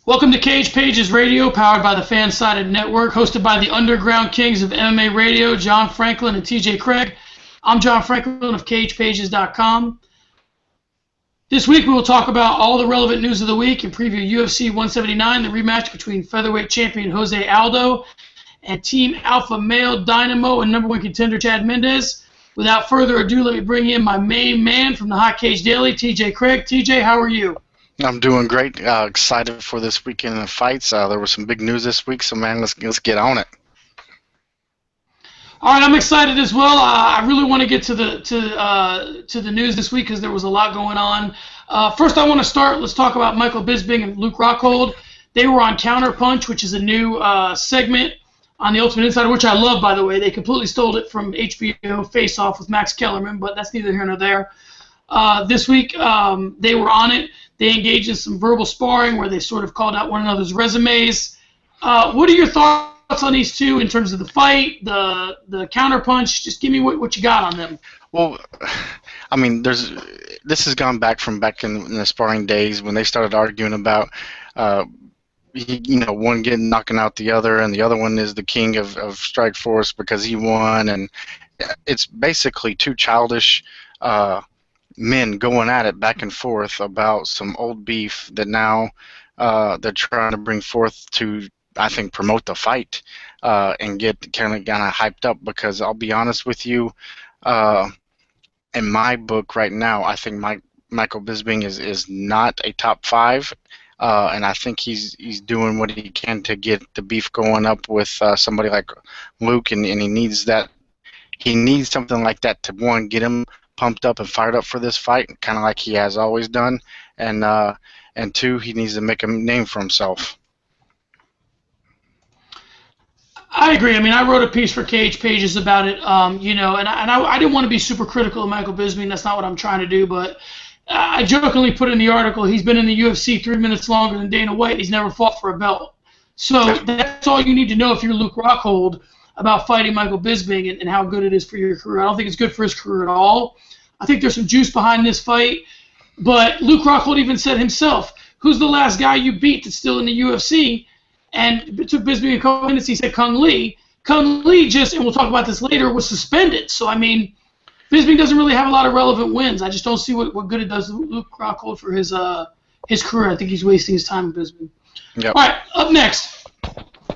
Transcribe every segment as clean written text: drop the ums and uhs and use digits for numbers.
Welcome to Cage Pages Radio, powered by the Fan-Sided Network, hosted by the Underground Kings of MMA Radio, John Franklin and TJ Craig. I'm John Franklin of CagePages.com. This week we will talk about all the relevant news of the week and preview UFC 179, the rematch between featherweight champion Jose Aldo and Team Alpha Male Dynamo and number one contender Chad Mendes. Without further ado, let me bring in my main man from the Hot Cage Daily, TJ Craig. TJ, how are you? I'm doing great. Excited for this weekend of fights. There was some big news this week, so man, let's get on it. All right, I'm excited as well. I really want to get to the news this week because there was a lot going on. First, I want to start. Let's talk about Michael Bisping and Luke Rockhold. They were on Counterpunch, which is a new segment on the Ultimate Insider, which I love, by the way. They completely stole it from HBO Face Off with Max Kellerman, but that's neither here nor there. This week, they were on it. They engaged in some verbal sparring where they sort of called out one another's resumes. What are your thoughts on these two in terms of the fight, the counterpunch? Just give me what you got on them. Well, I mean, this has gone back in the sparring days when they started arguing about, one knocking out the other, and the other one is the king of Strike Force because he won, and it's basically two childish men going at it back and forth about some old beef that now they're trying to bring forth to, I think, promote the fight and get kind of hyped up, because I'll be honest with you, in my book right now, I think Michael Bisping is not a top 5, and I think he's doing what he can to get the beef going up with somebody like Luke, and he needs that. He needs something like that to, one, get him pumped up and fired up for this fight, kind of like he has always done, and two, he needs to make a name for himself. I agree. I mean, I wrote a piece for Cage Pages about it, and I didn't want to be super critical of Michael Bisping. That's not what I'm trying to do, but I jokingly put in the article, he's been in the UFC 3 minutes longer than Dana White. He's never fought for a belt. So that's all you need to know if you're Luke Rockhold about fighting Michael Bisping and how good it is for your career. I don't think it's good for his career at all. I think there's some juice behind this fight. But Luke Rockhold even said himself, who's the last guy you beat that's still in the UFC? And it took Bisping a couple minutes. He said Kung Lee. Kung Lee just, and we'll talk about this later, was suspended. So, I mean, Bisping doesn't really have a lot of relevant wins. I just don't see what good it does to Luke Rockhold for his career. I think he's wasting his time with Bisping. Yep. All right, up next.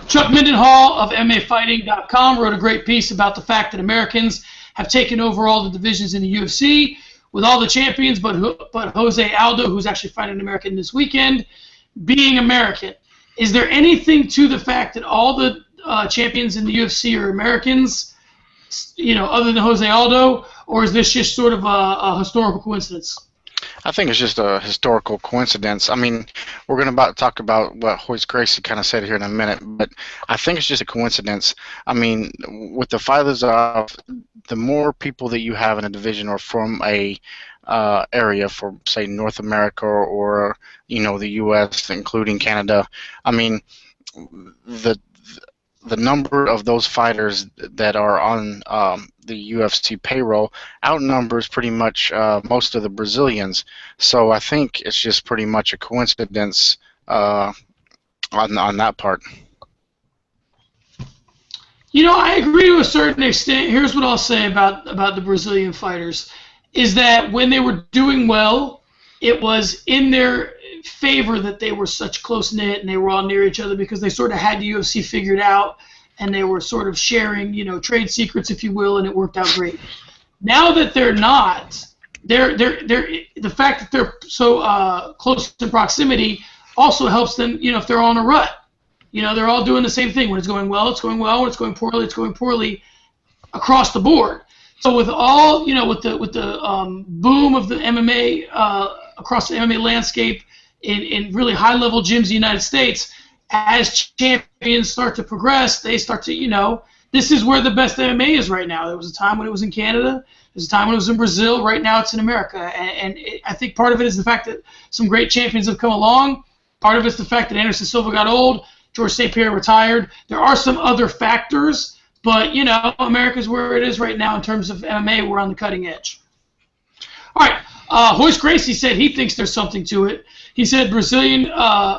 Chuck Mindenhall of MMAfighting.com wrote a great piece about the fact that Americans have taken over all the divisions in the UFC with all the champions, but Jose Aldo, who's actually fighting an American this weekend, being American. Is there anything to the fact that all the champions in the UFC are Americans, other than Jose Aldo, or is this just sort of a historical coincidence? I think it's just a historical coincidence. I mean, we're going to talk about what Royce Gracie kind of said here in a minute, but I think it's just a coincidence. I mean, with the fighters off, the more people that you have in a division or from a area for, say, North America or the U.S., including Canada, I mean, the number of those fighters that are on the UFC payroll outnumbers pretty much most of the Brazilians. So I think it's just pretty much a coincidence on that part. I agree to a certain extent. Here's what I'll say about the Brazilian fighters, is that when they were doing well, it was in their favor that they were such close-knit and they were all near each other because they sort of had the UFC figured out and they were sort of sharing, trade secrets, if you will, and it worked out great. Now that they're not, the fact that they're so close in proximity also helps them, if they're on a rut. They're all doing the same thing. When it's going well, it's going well. When it's going poorly, it's going poorly across the board. So with all, with the boom of the MMA across the MMA landscape in really high-level gyms in the United States, as champions start to progress, they start to, this is where the best MMA is right now. There was a time when it was in Canada. There was a time when it was in Brazil. Right now it's in America. And I think part of it is the fact that some great champions have come along. Part of it's the fact that Anderson Silva got old. George St. Pierre retired. There are some other factors, but, America's where it is right now in terms of MMA. We're on the cutting edge. All right. Royce Gracie said he thinks there's something to it. He said Brazilian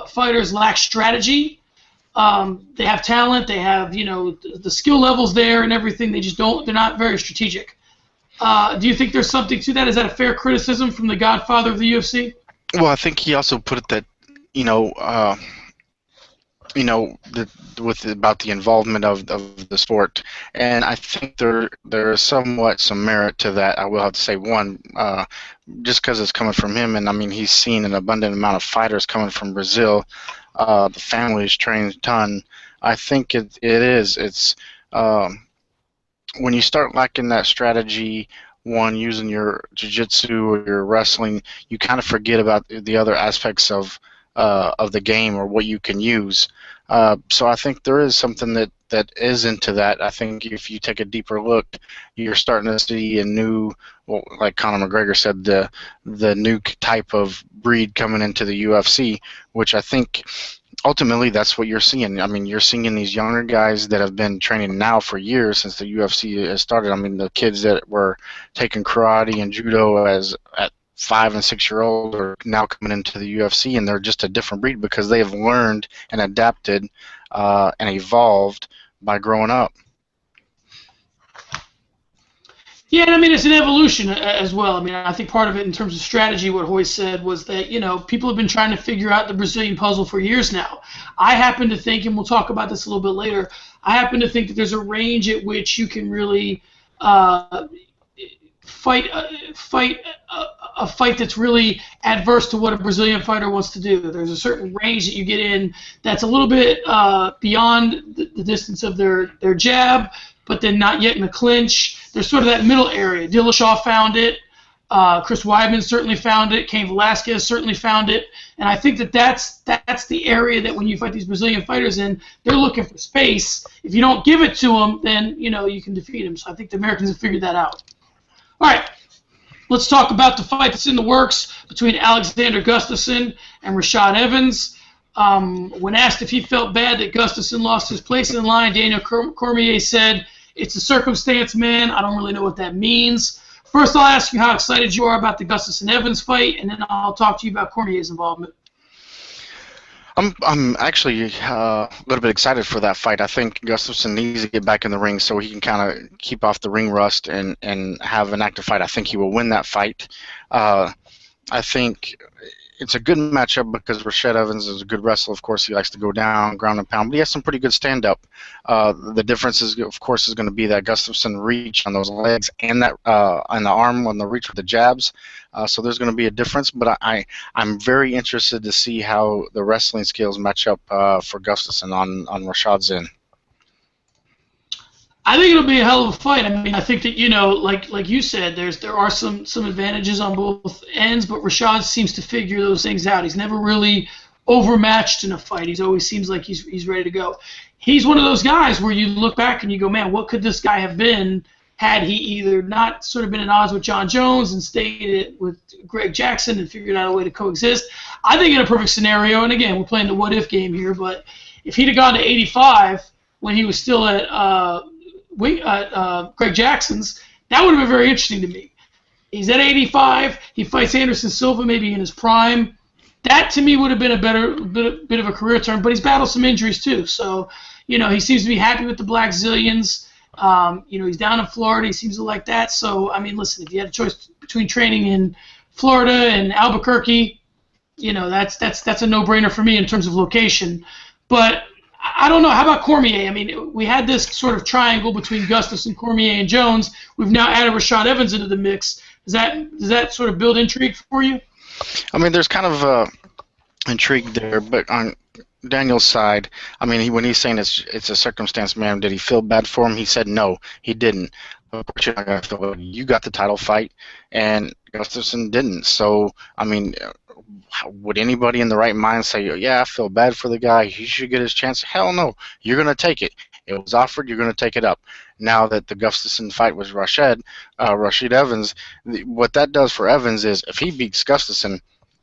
fighters lack strategy. They have talent. They have, the skill levels there and everything. They just don't. They're not very strategic. Do you think there's something to that? Is that a fair criticism from the godfather of the UFC? Well, I think he also put it that, you know, about the involvement of the sport, and I think there is somewhat some merit to that. I will have to say, one, just because it's coming from him, and I mean he's seen an abundant amount of fighters coming from Brazil. The family's trained a ton. I think it is. It's when you start lacking that strategy, one, using your jiu-jitsu or your wrestling, you kind of forget about the other aspects of the game or what you can use. So I think there is something that is into that. I think if you take a deeper look, you're starting to see a new, well, like Conor McGregor said, the new type of breed coming into the UFC, which I think ultimately that's what you're seeing. I mean, you're seeing these younger guys that have been training now for years since the UFC has started. I mean, the kids that were taking karate and judo at 5 and 6 year old are now coming into the UFC, and they're just a different breed because they have learned and adapted and evolved by growing up. Yeah, and I mean, it's an evolution as well. I mean, I think part of it in terms of strategy, what Hoy said was that, people have been trying to figure out the Brazilian puzzle for years now. I happen to think, and we'll talk about this a little bit later, I happen to think that there's a range at which you can really fight a fight that's really adverse to what a Brazilian fighter wants to do. There's a certain range that you get in that's a little bit beyond the distance of their jab, but then not yet in the clinch. There's sort of that middle area. Dillashaw found it. Chris Weidman certainly found it. Cain Velasquez certainly found it. And I think that's the area that when you fight these Brazilian fighters in, they're looking for space. If you don't give it to them, then you can defeat them. So I think the Americans have figured that out. All right, let's talk about the fight that's in the works between Alexander Gustafsson and Rashad Evans. When asked if he felt bad that Gustafsson lost his place in line, Daniel Cormier said, "It's a circumstance, man. I don't really know what that means." First, I'll ask you how excited you are about the Gustafsson-Evans fight, and then I'll talk to you about Cormier's involvement. I'm actually a little bit excited for that fight. I think Gustafsson needs to get back in the ring so he can kind of keep off the ring rust and have an active fight. I think he will win that fight. I think it's a good matchup because Rashad Evans is a good wrestler. Of course, he likes to go down, ground and pound, but he has some pretty good stand-up. The difference is, of course, is going to be that Gustafsson reach on those legs and that on the arm on the reach with the jabs. So there's going to be a difference, but I'm very interested to see how the wrestling skills match up for Gustafsson on Rashad's end. I think it'll be a hell of a fight. I mean, I think that, like you said, there are some advantages on both ends, but Rashad seems to figure those things out. He's never really overmatched in a fight. He always seems like he's ready to go. He's one of those guys where you look back and you go, man, what could this guy have been had he either not sort of been at odds with John Jones and stayed with Greg Jackson and figured out a way to coexist. I think in a perfect scenario, and again, we're playing the what-if game here, but if he'd have gone to 85 when he was still at Greg Jackson's, that would have been very interesting to me. He's at 85. He fights Anderson Silva maybe in his prime. That to me would have been a bit of a career turn. But he's battled some injuries too. So he seems to be happy with the Black Zillions. He's down in Florida. He seems to like that. So I mean, listen, if you had a choice between training in Florida and Albuquerque, that's a no-brainer for me in terms of location. But I don't know. How about Cormier? I mean, we had this sort of triangle between Gustafsson, Cormier, and Jones. We've now added Rashad Evans into the mix. Does that sort of build intrigue for you? I mean, there's kind of intrigue there, but on Daniel's side, I mean, when he's saying it's a circumstance, man, did he feel bad for him? He said no, he didn't. Of course, you're not gonna feel bad. You got the title fight, and Gustafsson didn't. So, I mean, would anybody in the right mind say, yeah, I feel bad for the guy, he should get his chance? Hell no. You're going to take it. It was offered, you're going to take it up. Now that the Gustafsson fight was Rashad Evans, what that does for Evans is if he beats Gustafsson,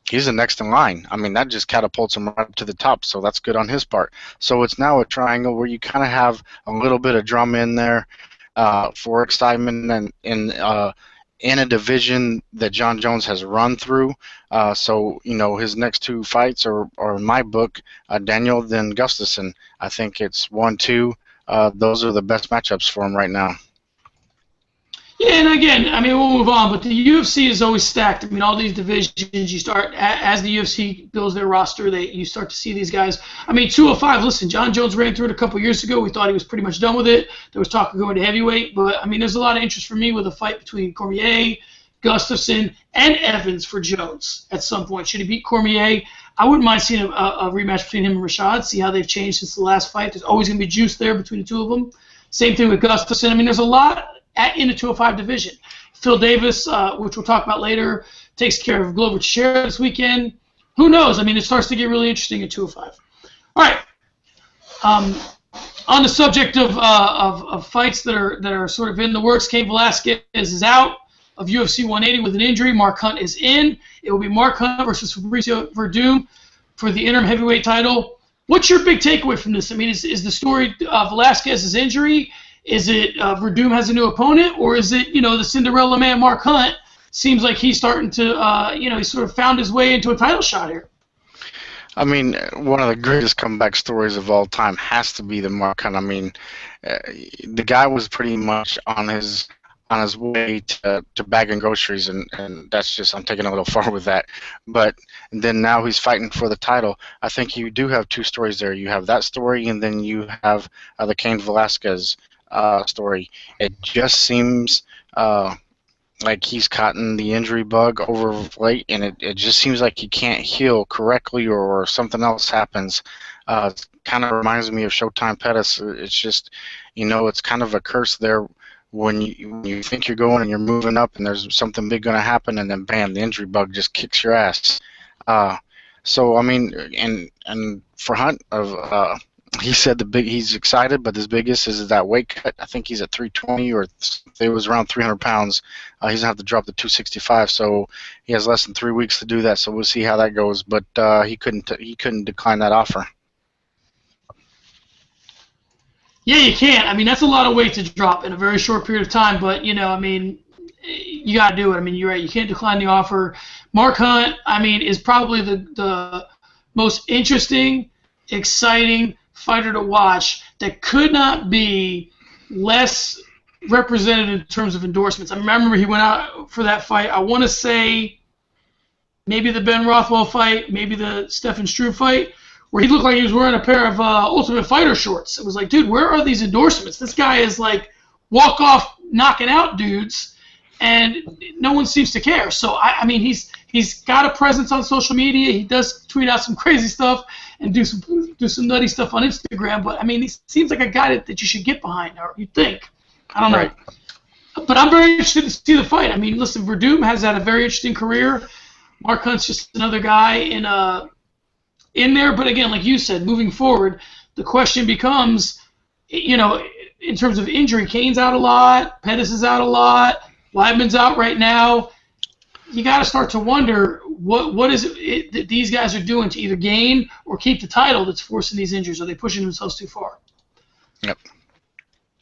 he's the next in line. I mean, that just catapults him right up to the top, so that's good on his part. So it's now a triangle where you kind of have a little bit of drama in there for excitement and in a division that John Jones has run through. So, his next two fights are in my book, Daniel then Gustafsson. I think it's 1-2. Those are the best matchups for him right now. Yeah, and again, I mean, we'll move on, but the UFC is always stacked. I mean, all these divisions, you start, as the UFC builds their roster, you start to see these guys. I mean, 205, listen, John Jones ran through it a couple years ago. We thought he was pretty much done with it. There was talk of going to heavyweight, but, I mean, there's a lot of interest for me with a fight between Cormier, Gustafsson, and Evans for Jones at some point. Should he beat Cormier? I wouldn't mind seeing a rematch between him and Rashad, see how they've changed since the last fight. There's always going to be juice there between the two of them. Same thing with Gustafsson. I mean, there's a lot in the 205 division. Phil Davis, which we'll talk about later, takes care of Glover Teixeira this weekend. Who knows? I mean, it starts to get really interesting at 205. All right. On the subject of fights that are sort of in the works, Cain Velasquez is out of UFC 180 with an injury. Mark Hunt is in. It will be Mark Hunt versus Fabricio Verdum for the interim heavyweight title. What's your big takeaway from this? I mean, is the story Velasquez's injury? Is it Verdum has a new opponent, or is it, the Cinderella man Mark Hunt seems like he's starting to, he sort of found his way into a title shot here? I mean, one of the greatest comeback stories of all time has to be the Mark Hunt. I mean, the guy was pretty much on his way to bagging groceries, and that's just, I'm taking a little far with that. But then now he's fighting for the title. I think you do have two stories there. You have that story, and then you have the Cain Velasquez story. It just seems like he's gotten the injury bug over late, and it just seems like he can't heal correctly, or something else happens. It kind of reminds me of Showtime Pettis. It's just, it's kind of a curse there when you think you're going and you're moving up and there's something big going to happen, and then bam, the injury bug just kicks your ass. So I mean, and for Hunt, he said he's excited, but his biggest is that weight cut. I think he's at 320, or it was around 300 pounds. He's gonna have to drop to 265, so he has less than 3 weeks to do that. So we'll see how that goes. But he couldn't decline that offer. Yeah, you can't. I mean, that's a lot of weight to drop in a very short period of time. But I mean, you got to do it. I mean, you're right. You can't decline the offer. Mark Hunt, I mean, is probably the most interesting, exciting fighter to watch that could not be less represented in terms of endorsements. I remember he went out for that fight. I want to say maybe the Ben Rothwell fight, maybe the Stefan Struve fight, where he looked like he was wearing a pair of Ultimate Fighter shorts. It was like, dude, where are these endorsements? This guy is like walk off knocking out dudes, and no one seems to care. So I mean, he's got a presence on social media. He does tweet out some crazy stuff and do some nutty stuff on Instagram. But I mean, he seems like a guy that you should get behind, or you think. I don't know. Right. But I'm very interested to see the fight. I mean, listen, Verdum has had a very interesting career. Mark Hunt's just another guy in there. But again, like you said, moving forward, the question becomes, in terms of injury, Cain's out a lot, Pettis is out a lot, Weidman's out right now. You got to start to wonder what is it that these guys are doing to either gain or keep the title that's forcing these injuries. Are they pushing themselves too far? Yep.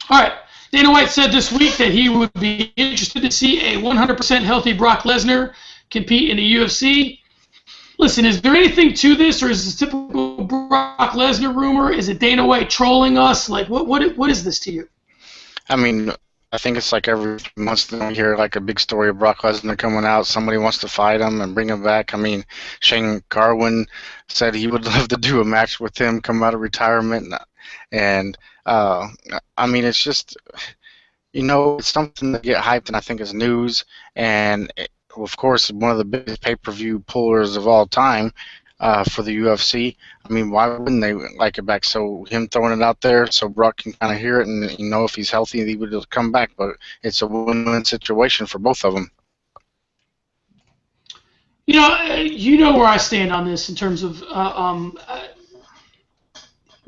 All right. Dana White said this week that he would be interested to see a 100% healthy Brock Lesnar compete in the UFC. Listen, is there anything to this, or is this typical Brock Lesnar rumor? Is it Dana White trolling us? Like, what is this to you? I mean, I think it's like every month we hear like a big story of Brock Lesnar coming out. Somebody wants to fight him and bring him back. I mean, Shane Carwin said he would love to do a match with him, come out of retirement. And, I mean, it's just, it's something to get hyped, and I think it's news. And, of course, one of the biggest pay-per-view pullers of all time for the UFC. I mean, why wouldn't they like it back? So him throwing it out there so Brock can kind of hear it, and if he's healthy, he would just come back. But it's a win-win situation for both of them. You know where I stand on this in terms of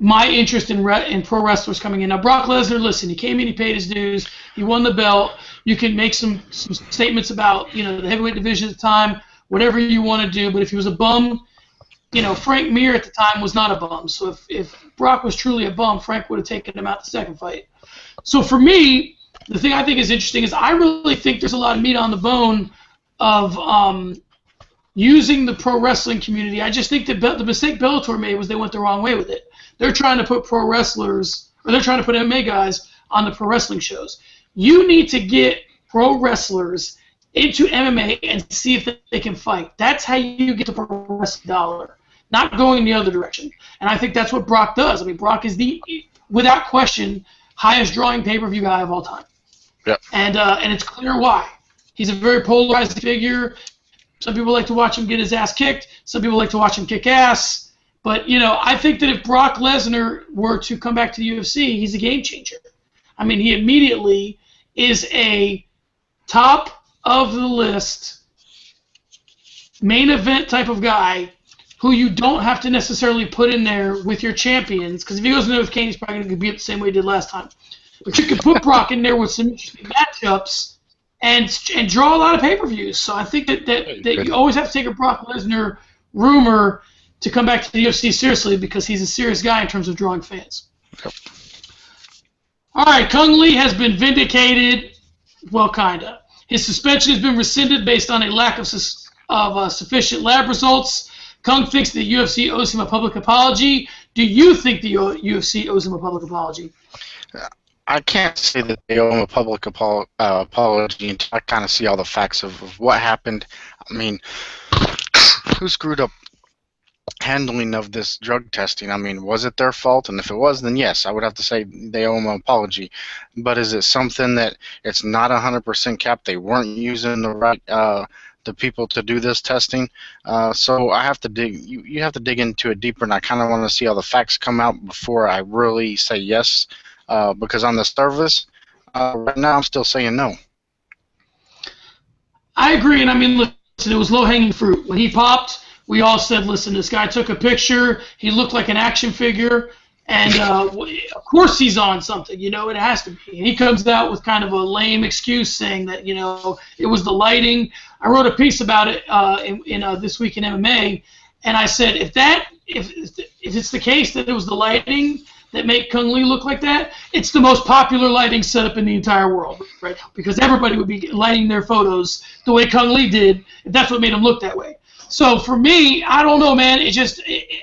my interest in pro wrestlers coming in. Now, Brock Lesnar, listen, he came in, he paid his dues, he won the belt. You can make some statements about the heavyweight division at the time, whatever you want to do. But if he was a bum, Frank Mir at the time was not a bum. So if Brock was truly a bum, Frank would have taken him out the second fight. So for me, the thing I think is interesting is I really think there's a lot of meat on the bone of using the pro wrestling community. I just think that the mistake Bellator made was they went the wrong way with it. They're trying to put pro wrestlers, or they're trying to put MMA guys on the pro wrestling shows. You need to get pro wrestlers into MMA and see if they can fight. That's how you get the pro wrestling dollar, not going the other direction. And I think that's what Brock does. I mean, Brock is the, without question, highest drawing pay-per-view guy of all time. Yep. And it's clear why. He's a very polarized figure. Some people like to watch him get his ass kicked. Some people like to watch him kick ass. But, I think that if Brock Lesnar were to come back to the UFC, he's a game changer. I mean, he immediately is a top of the list main event type of guy who you don't have to necessarily put in there with your champions, because if he goes in there with Kane, he's probably going to beat it the same way he did last time. But you can put Brock in there with some interesting matchups and draw a lot of pay-per-views. So I think that you always have to take a Brock Lesnar rumor to come back to the UFC seriously, because he's a serious guy in terms of drawing fans. Yep. All right, Kung Lee has been vindicated. Well, kind of. His suspension has been rescinded based on a lack of sufficient lab results. Kung thinks the UFC owes him a public apology. Do you think the UFC owes him a public apology? I can't say that they owe him a public apology until I kind of see all the facts of what happened. I mean, who screwed up handling of this drug testing? I mean, was it their fault? And if it was, then yes, I would have to say they owe him an apology. But is it something that it's not 100% capped? They weren't using the right the people to do this testing. So I have to dig. You have to dig into it deeper, and I kind of want to see all the facts come out before I really say yes. Because on the surface, right now I'm still saying no. I agree, and I mean, listen, it was low-hanging fruit. When he popped, we all said, listen, this guy took a picture. He looked like an action figure, and of course he's on something. It has to be. And he comes out with kind of a lame excuse saying that, it was the lighting. I wrote a piece about it in This Week in MMA, and I said, if it's the case that it was the lighting that make Kung Lee look like that, it's the most popular lighting setup in the entire world right now, because everybody would be lighting their photos the way Kung Lee did if that's what made him look that way. So for me, I don't know, man.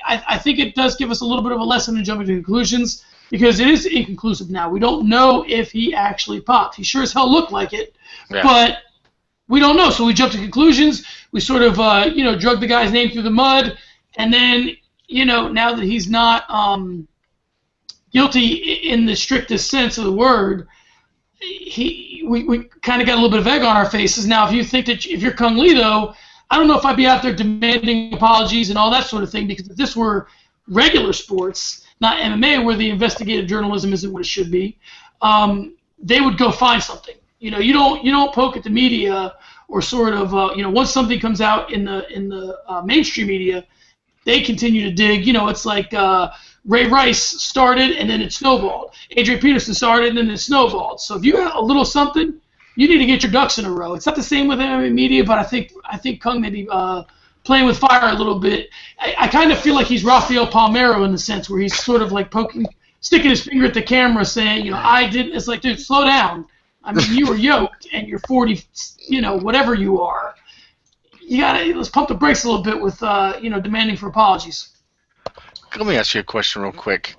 I think it does give us a little bit of a lesson in jumping to conclusions, because it is inconclusive now. We don't know if he actually popped. He sure as hell looked like it, yeah. But we don't know. So we jump to conclusions. We sort of, drug the guy's name through the mud, and then, now that he's not guilty in the strictest sense of the word, we kind of got a little bit of egg on our faces. Now, if you think that if you're Kung Lee, though, I don't know if I'd be out there demanding apologies and all that sort of thing, because if this were regular sports, not MMA, where the investigative journalism isn't what it should be, they would go find something. You don't poke at the media, or sort of once something comes out in the mainstream media, they continue to dig. It's like Ray Rice started and then it snowballed. Adrian Peterson started and then it snowballed. So if you got a little something, you need to get your ducks in a row. It's not the same with MMA media, but I think Kung may be playing with fire a little bit. I kind of feel like he's Rafael Palmeiro in the sense where he's sort of like sticking his finger at the camera saying, I didn't. It's like, dude, slow down. I mean, you were yoked and you're 40, whatever you are. Let's pump the brakes a little bit with, demanding for apologies. Let me ask you a question real quick.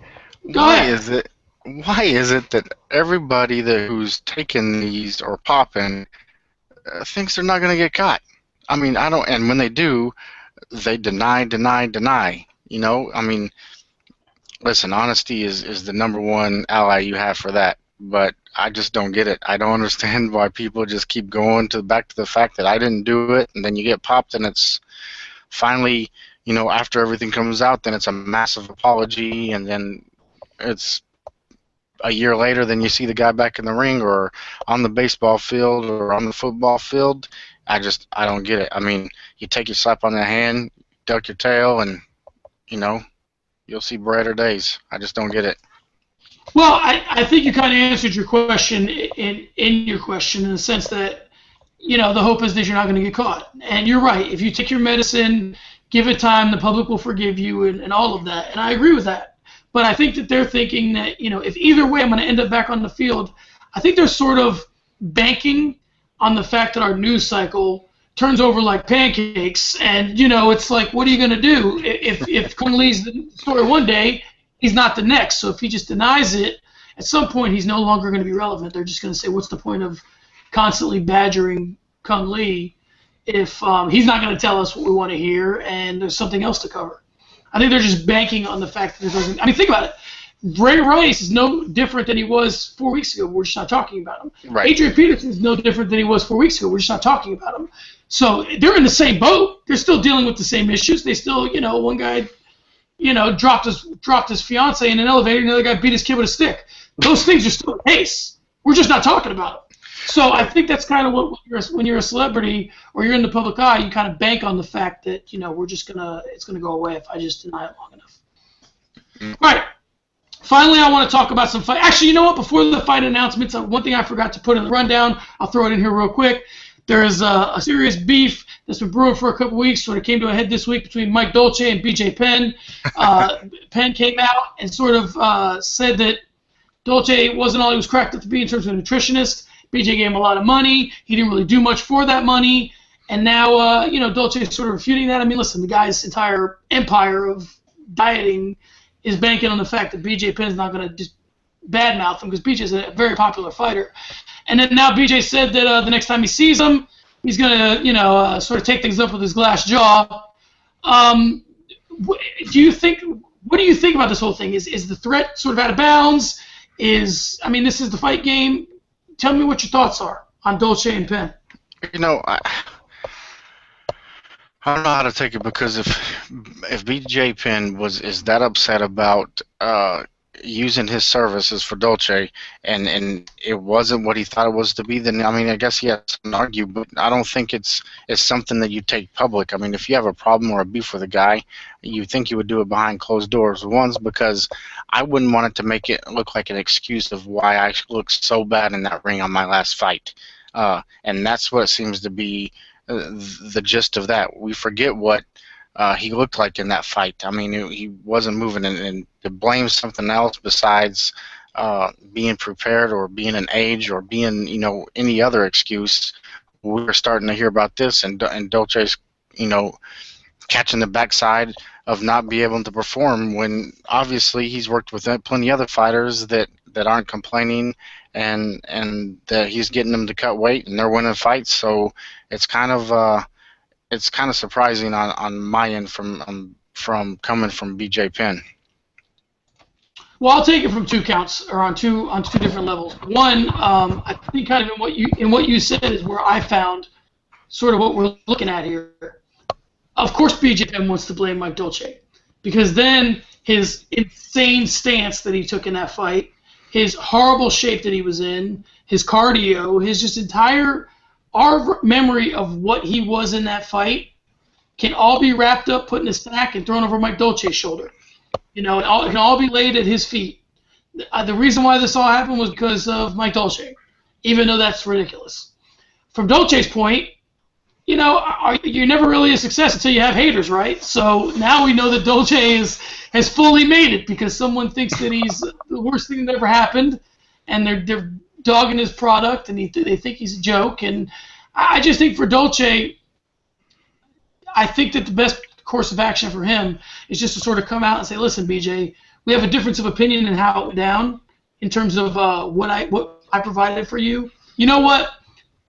Go ahead. Why is it that everybody who's taking these or popping thinks they're not going to get caught? I mean, and when they do, they deny. I mean, listen, honesty is the number one ally you have for that. But I just don't get it. I don't understand why people just keep going back to the fact that I didn't do it, and then you get popped, and it's finally, after everything comes out, then it's a massive apology, and then it's a year later, then you see the guy back in the ring or on the baseball field or on the football field. I don't get it. I mean, you take your slap on the hand, duck your tail, and, you'll see brighter days. I just don't get it. Well, I think you kind of answered your question in your question, in the sense that, the hope is that you're not going to get caught. And you're right. If you take your medicine, give it time, the public will forgive you and all of that. And I agree with that. But I think that they're thinking that, if either way I'm going to end up back on the field, I think they're sort of banking on the fact that our news cycle turns over like pancakes, and it's like, what are you going to do if Kung Lee's the story one day, he's not the next. So if he just denies it, at some point he's no longer going to be relevant. They're just going to say, what's the point of constantly badgering Kung Lee if he's not going to tell us what we want to hear and there's something else to cover. I think they're just banking on the fact that there's. I mean, think about it. Ray Rice is no different than he was 4 weeks ago. We're just not talking about him. Right. Adrian Peterson is no different than he was 4 weeks ago. We're just not talking about him. So they're in the same boat. They're still dealing with the same issues. They still, one guy, dropped his fiance in an elevator, and the other guy beat his kid with a stick. Those things are still the case. We're just not talking about them. So I think that's kind of what when you're a celebrity or you're in the public eye, you kind of bank on the fact that it's gonna go away if I just deny it long enough. All right. Finally, I want to talk about some fight. Actually, you know what? Before the fight announcements, one thing I forgot to put in the rundown, I'll throw it in here real quick. There is a serious beef that's been brewing for a couple weeks, sort of came to a head this week between Mike Dolce and BJ Penn. Penn came out and sort of said that Dolce wasn't all he was cracked up to be in terms of a nutritionist. BJ gave him a lot of money. He didn't really do much for that money. And now, Dolce is sort of refuting that. I mean, listen, the guy's entire empire of dieting is banking on the fact that BJ Penn is not going to just badmouth him because BJ is a very popular fighter. And then now BJ said that the next time he sees him, he's going to, sort of take things up with his glass jaw. What do you think about this whole thing? Is the threat sort of out of bounds? This is the fight game. Tell me what your thoughts are on Dolce and Penn. I don't know how to take it because if BJ Penn is that upset about using his services for Dolce and it wasn't what he thought it was to be, then I guess he has to argue, but I don't think it's something that you take public. I mean, if you have a problem or a beef with a guy, you think you would do it behind closed doors. One's because I wouldn't want it to make it look like an excuse of why I looked so bad in that ring on my last fight, and that's what seems to be the gist of that. We forget what he looked like in that fight. I mean, he wasn't moving, and to blame something else besides being prepared or being an age or being, any other excuse, we're starting to hear about this, and Dolce's, catching the backside of not being able to perform when obviously he's worked with plenty of other fighters that aren't complaining and that he's getting them to cut weight and they're winning fights. So it's kind of surprising on my end from coming from BJ Penn. Well, I'll take it from two counts, or on two different levels. One, I think kind of in what you said is where I found sort of what we're looking at here. Of course, BJ Penn wants to blame Mike Dolce, because then his insane stance that he took in that fight, his horrible shape that he was in, his cardio, his just our memory of what he was in that fight can all be wrapped up, put in a stack, and thrown over Mike Dolce's shoulder. It can all be laid at his feet. The reason why this all happened was because of Mike Dolce, even though that's ridiculous. From Dolce's point, you're never really a success until you have haters, right? So now we know that Dolce has fully made it because someone thinks that he's the worst thing that ever happened, and they're dogging his product, and they think he's a joke. And I just think for Dolce, I think that the best course of action for him is just to sort of come out and say, listen, BJ, we have a difference of opinion in how it went down in terms of what I provided for you. You know what?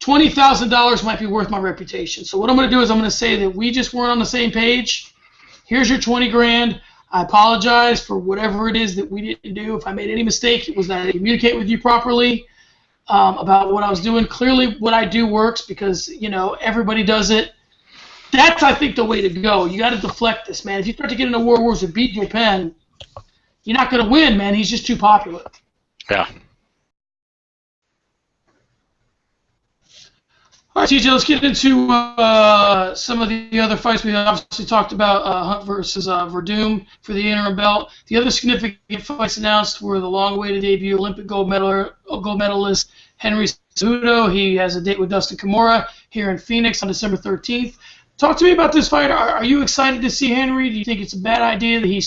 $20,000 might be worth my reputation. So what I'm going to do is I'm going to say that we just weren't on the same page. Here's your 20 grand. I apologize for whatever it is that we didn't do. If I made any mistake, it was that I didn't communicate with you properly about what I was doing. Clearly, what I do works because, everybody does it. That's, I think, the way to go. You got to deflect this, man. If you start to get into war wars with BJ Penn, you're not going to win, man. He's just too popular. Yeah. All right, TJ, let's get into some of the other fights. We obviously talked about Hunt versus Verdum for the interim belt. The other significant fights announced were the long-awaited debut Olympic gold medalist Henry Cejudo. He has a date with Dustin Kimura here in Phoenix on December 13th. Talk to me about this fight. Are you excited to see Henry? Do you think it's a bad idea that he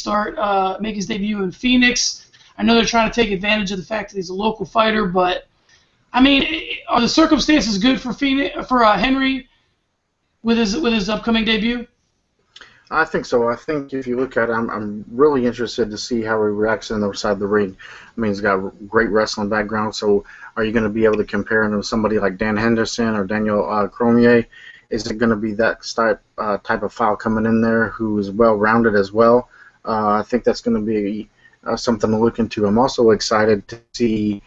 make his debut in Phoenix? I know they're trying to take advantage of the fact that he's a local fighter, but I mean, are the circumstances good for Henry with his upcoming debut? I think so. I think if you look at it, I'm really interested to see how he reacts on the side of the ring. I mean, he's got a great wrestling background, so are you going to be able to compare him to somebody like Dan Henderson or Daniel Cormier? Is it going to be that type of file coming in there who is well-rounded as well? I think that's going to be something to look into. I'm also excited to see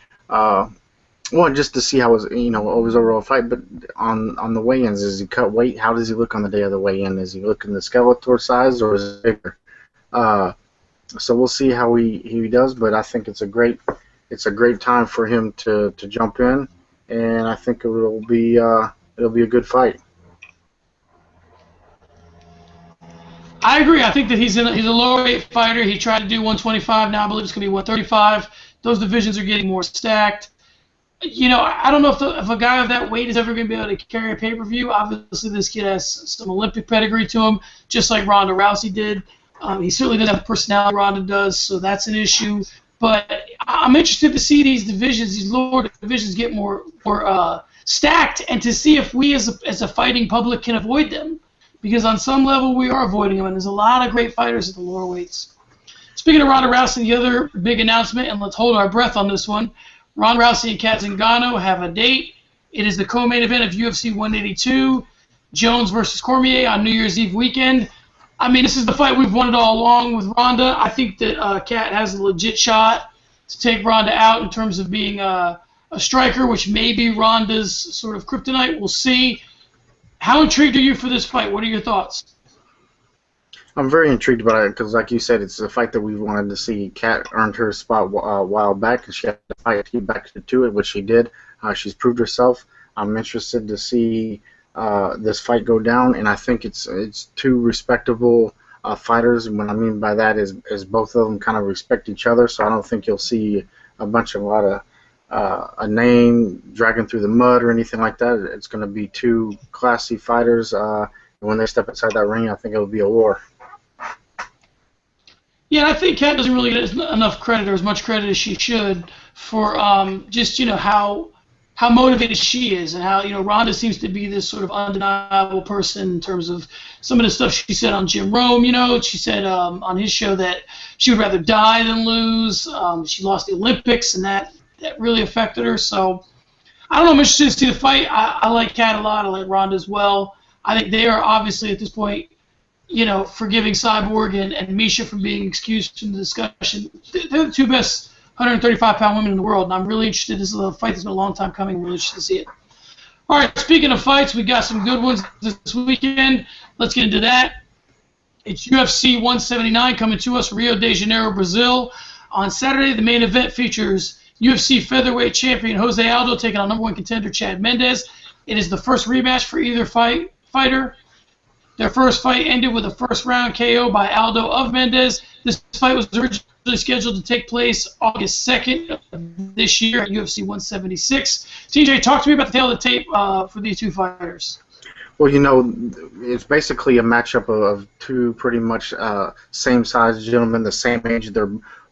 well, just to see how his overall fight, but on the weigh-ins, does he cut weight? How does he look on the day of the weigh-in? Is he looking the Skeletor size or is it bigger? So we'll see how he does, but I think it's a great time for him to jump in, and I think it'll be a good fight. I agree. I think that he's a lower weight fighter. He tried to do 125. Now I believe it's going to be 135. Those divisions are getting more stacked. I don't know if a guy of that weight is ever going to be able to carry a pay-per-view. Obviously, this kid has some Olympic pedigree to him, just like Ronda Rousey did. He certainly doesn't have the personality Ronda does, so that's an issue. But I'm interested to see these divisions, these lower divisions, get more stacked, and to see if we as a fighting public can avoid them. Because on some level, we are avoiding them, and there's a lot of great fighters at the lower weights. Speaking of Ronda Rousey, the other big announcement, and let's hold our breath on this one, Ronda Rousey and Kat Zingano have a date. It is the co-main event of UFC 182, Jones versus Cormier on New Year's Eve weekend. I mean, this is the fight we've wanted all along with Ronda. I think that Kat has a legit shot to take Ronda out in terms of being a striker, which may be Ronda's sort of kryptonite. We'll see. How intrigued are you for this fight? What are your thoughts? I'm very intrigued about it because, like you said, it's a fight that we wanted to see. Kat earned her spot a while back, and she had to fight to get back to it, which she did. She's proved herself. I'm interested to see this fight go down, and I think it's two respectable fighters. And what I mean by that is both of them kind of respect each other, so I don't think you'll see a lot of a name dragging through the mud or anything like that. It's going to be two classy fighters. And when they step inside that ring, I think it'll be a war. Yeah, I think Kat doesn't really get enough credit or as much credit as she should for just how motivated she is and how Ronda seems to be this sort of undeniable person in terms of some of the stuff she said on Jim Rome. She said on his show that she would rather die than lose. She lost the Olympics and that really affected her. So I don't know. I'm interested to see the fight. I like Kat a lot. I like Ronda as well. I think they are obviously at this point, forgiving Cyborg and Misha from being excused from the discussion. They're the two best 135-pound women in the world, and I'm really interested. This is a fight that's been a long time coming. I'm really interested to see it. All right, speaking of fights, we got some good ones this weekend. Let's get into that. It's UFC 179 coming to us from Rio de Janeiro, Brazil. On Saturday, the main event features UFC featherweight champion Jose Aldo taking on number one contender Chad Mendes. It is the first rematch for either fighter. Their first fight ended with a first-round KO by Aldo of Mendes. This fight was originally scheduled to take place August 2nd of this year at UFC 176. TJ, talk to me about the tail of the tape for these two fighters. Well, it's basically a matchup of two pretty much same-sized gentlemen, the same age. They're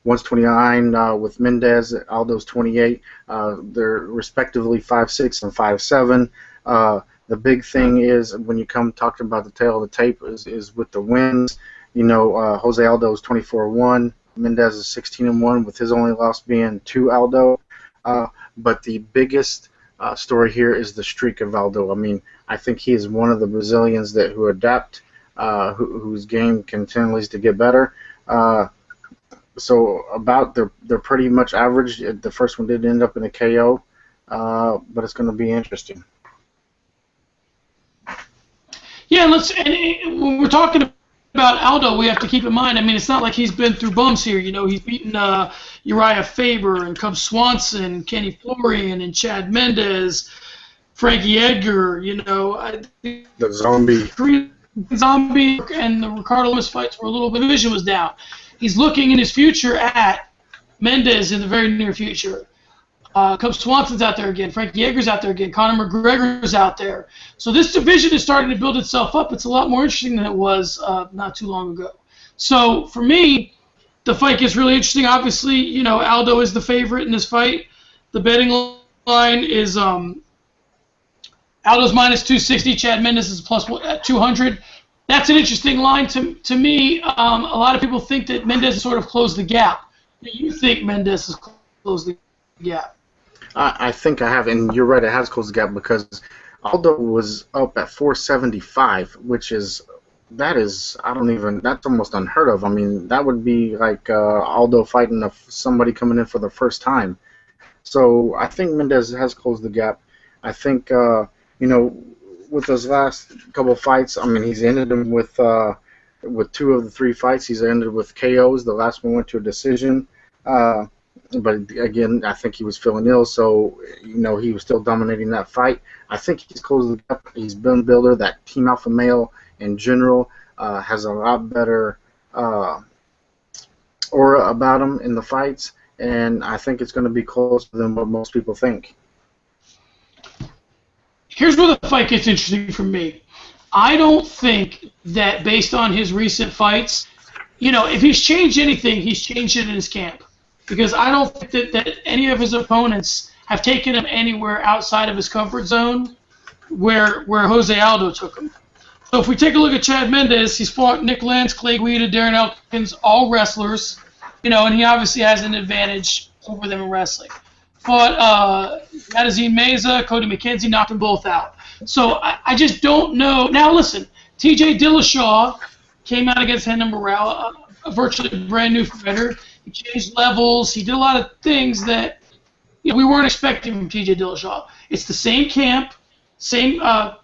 129 with Mendes, Aldo's 28. They're respectively 5'6" and 5'7". The big thing is when you come talking about the tail of the tape is with the wins. Jose Aldo is 24-1. Mendes is 16-1, with his only loss being to Aldo. But the biggest story here is the streak of Aldo. I mean, I think he is one of the Brazilians who adapt, whose game continues to get better. So they're pretty much average. The first one did end up in a KO, but it's going to be interesting. Yeah, when we're talking about Aldo, we have to keep in mind, I mean, it's not like he's been through bumps here. He's beaten Uriah Faber and Cub Swanson, Kenny Florian, and Chad Mendes, Frankie Edgar, the Zombie. Zombie and the Ricardo Lewis fights where a little bit of vision was down. He's looking in his future at Mendes in the very near future. Cub Swanson's out there again. Frankie Edgar's out there again. Conor McGregor's out there. So this division is starting to build itself up. It's a lot more interesting than it was not too long ago. So for me, the fight gets really interesting. Obviously, Aldo is the favorite in this fight. The betting line is Aldo's minus 260, Chad Mendes is plus 200. That's an interesting line to me. A lot of people think that Mendes has sort of closed the gap. Do you think Mendes has closed the gap? I think I have, and you're right, it has closed the gap because Aldo was up at 475, which is that's almost unheard of. I mean, that would be like Aldo fighting somebody coming in for the first time. So I think Mendes has closed the gap. I think with those last couple of fights, I mean, he's ended them with 2 of the 3 fights. He's ended with KOs. The last one went to a decision. But again, I think he was feeling ill, so he was still dominating that fight. I think he's closed the gap. He's been a builder. That Team Alpha Male in general has a lot better aura about him in the fights, and I think it's going to be closer than what most people think. Here's where the fight gets interesting for me. I don't think that based on his recent fights, if he's changed anything, he's changed it in his camp. Because I don't think that any of his opponents have taken him anywhere outside of his comfort zone where Jose Aldo took him. So if we take a look at Chad Mendes, he's fought Nick Lance, Clay Guida, Darren Elkins, all wrestlers, and he obviously has an advantage over them in wrestling. Fought Madazine Meza, Cody McKenzie, knocked them both out. So I just don't know. Now listen, TJ Dillashaw came out against Renan Barão, a virtually brand new fighter. He changed levels. He did a lot of things that we weren't expecting from TJ Dillashaw. It's the same camp, same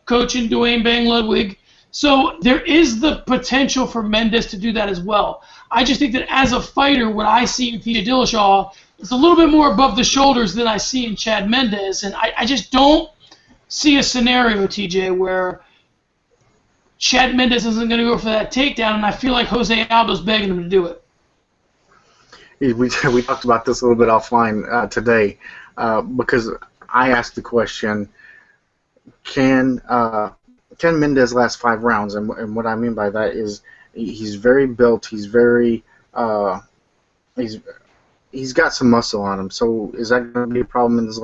coach in Dwayne Bang Ludwig. So there is the potential for Mendes to do that as well. I just think that as a fighter, what I see in TJ Dillashaw is a little bit more above the shoulders than I see in Chad Mendes. And I just don't see a scenario, TJ, where Chad Mendes isn't going to go for that takedown, and I feel like Jose Aldo's begging him to do it. We talked about this a little bit offline today because I asked the question, can Mendes last 5 rounds? And what I mean by that is he's very built. He's very he's got some muscle on him. So is that going to be a problem in the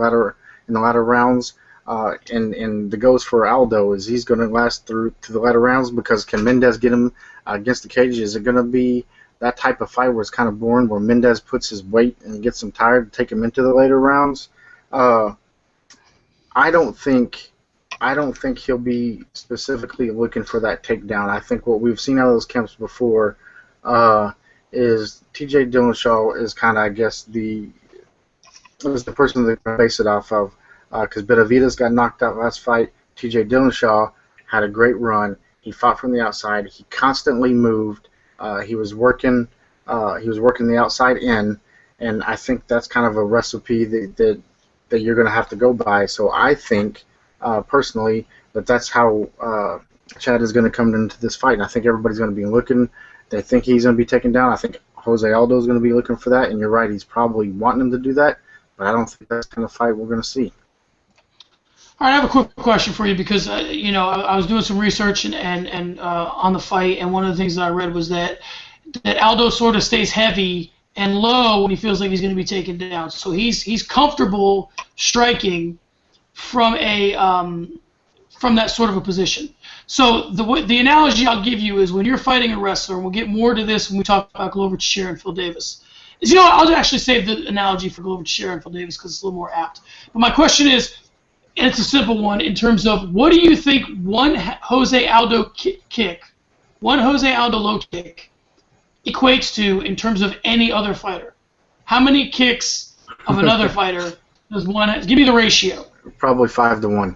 latter rounds? And the goes for Aldo is he's going to last through to the latter rounds because can Mendes get him against the cage? Is it going to be that type of fight where it's kind of boring, where Mendes puts his weight and gets him tired to take him into the later rounds? I don't think he'll be specifically looking for that takedown. I think what we've seen out of those camps before is TJ Dillashaw is kind of, I guess, the person that can base it off of. Because Benavidez got knocked out last fight. TJ Dillashaw had a great run. He fought from the outside. He constantly moved. He was working the outside in, and I think that's kind of a recipe that you're going to have to go by. So I think personally that's how Chad is going to come into this fight, and I think everybody's going to be looking. They think he's going to be taken down. I think Jose Aldo is going to be looking for that, and you're right, he's probably wanting him to do that, but I don't think that's the kind of fight we're going to see. All right, I have a quick question for you because I was doing some research and on the fight, and one of the things that I read was that Aldo sort of stays heavy and low when he feels like he's going to be taken down. So he's comfortable striking from that sort of a position. So the analogy I'll give you is when you're fighting a wrestler, and we'll get more to this when we talk about Glover Teixeira and Phil Davis. I'll actually save the analogy for Glover Teixeira and Phil Davis because it's a little more apt. But my question is, and it's a simple one, in terms of what do you think one Jose Aldo kick, one Jose Aldo low kick, equates to in terms of any other fighter? How many kicks of another fighter does one? Give me the ratio. Probably 5-1.